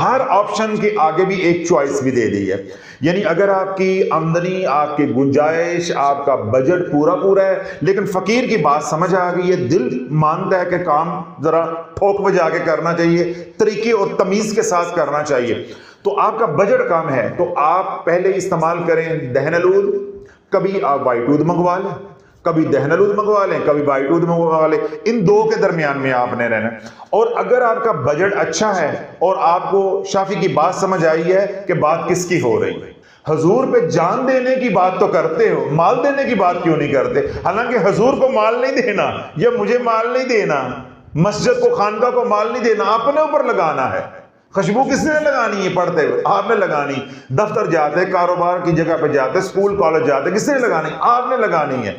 ہر آپشن کے آگے بھی ایک چوائس بھی دے دی ہے۔ یعنی اگر آپ کی آمدنی، آپ کی گنجائش، آپ کا بجٹ پورا ہے، لیکن فقیر کی بات سمجھ آ گئی ہے، دل مانتا ہے کہ کام ذرا ٹھوک بجا کے کرنا چاہیے، طریقے اور تمیز کے ساتھ کرنا چاہیے، تو آپ کا بجٹ کم ہے، تو آپ پہلے استعمال کریں دہن العود۔ کبھی آپ وائٹ عود منگوا لیں، کبھی دہن العود منگوا لیں، کبھی وائٹ عود منگوا لیں، ان دو کے درمیان میں آپ نے رہنا۔ اور اگر آپ کا بجٹ اچھا ہے اور آپ کو شافی کی بات سمجھ آئی ہے کہ بات کس کی ہو رہی ہے، حضور پہ جان دینے کی بات تو کرتے ہو، مال دینے کی بات کیوں نہیں کرتے؟ حالانکہ حضور کو مال نہیں دینا، یا مجھے مال نہیں دینا، مسجد کو، خانقاہ کو مال نہیں دینا، اپنے اوپر لگانا ہے۔ خوشبو کس نے لگانی ہے؟ پڑھتے ہوئے آپ نے لگانی، دفتر جاتے، کاروبار کی جگہ پہ جاتے، اسکول کالج جاتے، کس نے لگانی؟ آپ نے لگانی ہے۔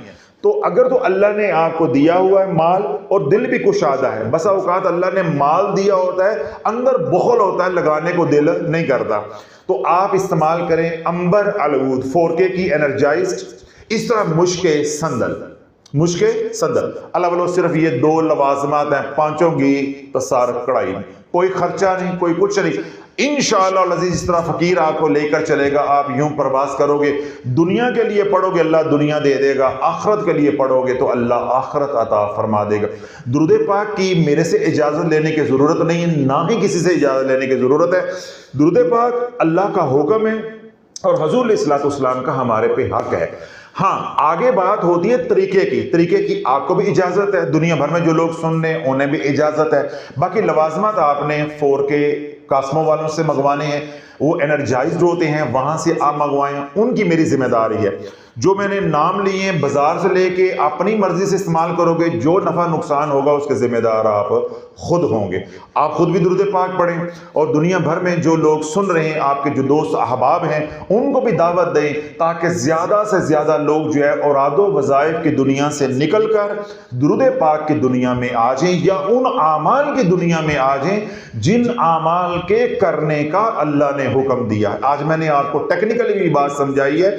تو اگر تو اللہ نے آپ کو دیا ہوا ہے مال اور دل بھی کشادہ ہے، بسا اوقات اللہ نے مال دیا ہوتا ہے، اندر بخل ہوتا ہے، لگانے کو دل نہیں کرتا، تو آپ استعمال کریں عنبر العود 4K کی انرجائزڈ، اس طرح مشک سندل، مشک سندل۔ اللہ صرف یہ دو لوازمات ہیں، پانچوں کی تصار کڑائی، کوئی خرچہ نہیں، کوئی کچھ نہیں۔ انشاءاللہ العزیز اس طرح فقیر آپ کو لے کر چلے گا، آپ یوں پرواز کرو گے، دنیا کے لیے پڑھو گے اللہ دنیا دے دے گا، آخرت کے لیے پڑھو گے تو اللہ آخرت عطا فرما دے گا۔ درود پاک کی میرے سے اجازت لینے کی ضرورت نہیں ہے، نہ ہی کسی سے اجازت لینے کی ضرورت ہے۔ درود پاک اللہ کا حکم ہے اور حضور علیہ الصلوۃ والسلام کا ہمارے پہ حق ہے۔ ہاں آگے بات ہوتی ہے طریقے کی، طریقے کی آپ کو بھی اجازت ہے، دنیا بھر میں جو لوگ سن رہے ہیں انہیں بھی اجازت ہے۔ باقی لوازمات آپ نے 4K کاسمو والوں سے منگوانے ہیں، وہ انرجائزڈ ہوتے ہیں، وہاں سے آپ منگوائیں، ان کی میری ذمہ داری ہے۔ جو میں نے نام لیے ہیں بازار سے لے کے اپنی مرضی سے استعمال کرو گے، جو نفع نقصان ہوگا اس کے ذمہ دار آپ خود ہوں گے۔ آپ خود بھی درود پاک پڑھیں، اور دنیا بھر میں جو لوگ سن رہے ہیں، آپ کے جو دوست احباب ہیں، ان کو بھی دعوت دیں تاکہ زیادہ سے زیادہ لوگ جو ہے اوراد و وظائف کی دنیا سے نکل کر درود پاک کی دنیا میں آ جائیں، یا ان اعمال کی دنیا میں آ جائیں جن اعمال کے کرنے کا اللہ نے حکم دیا۔ آج میں نے آپ کو ٹیکنیکلی بھی بات سمجھائی ہے،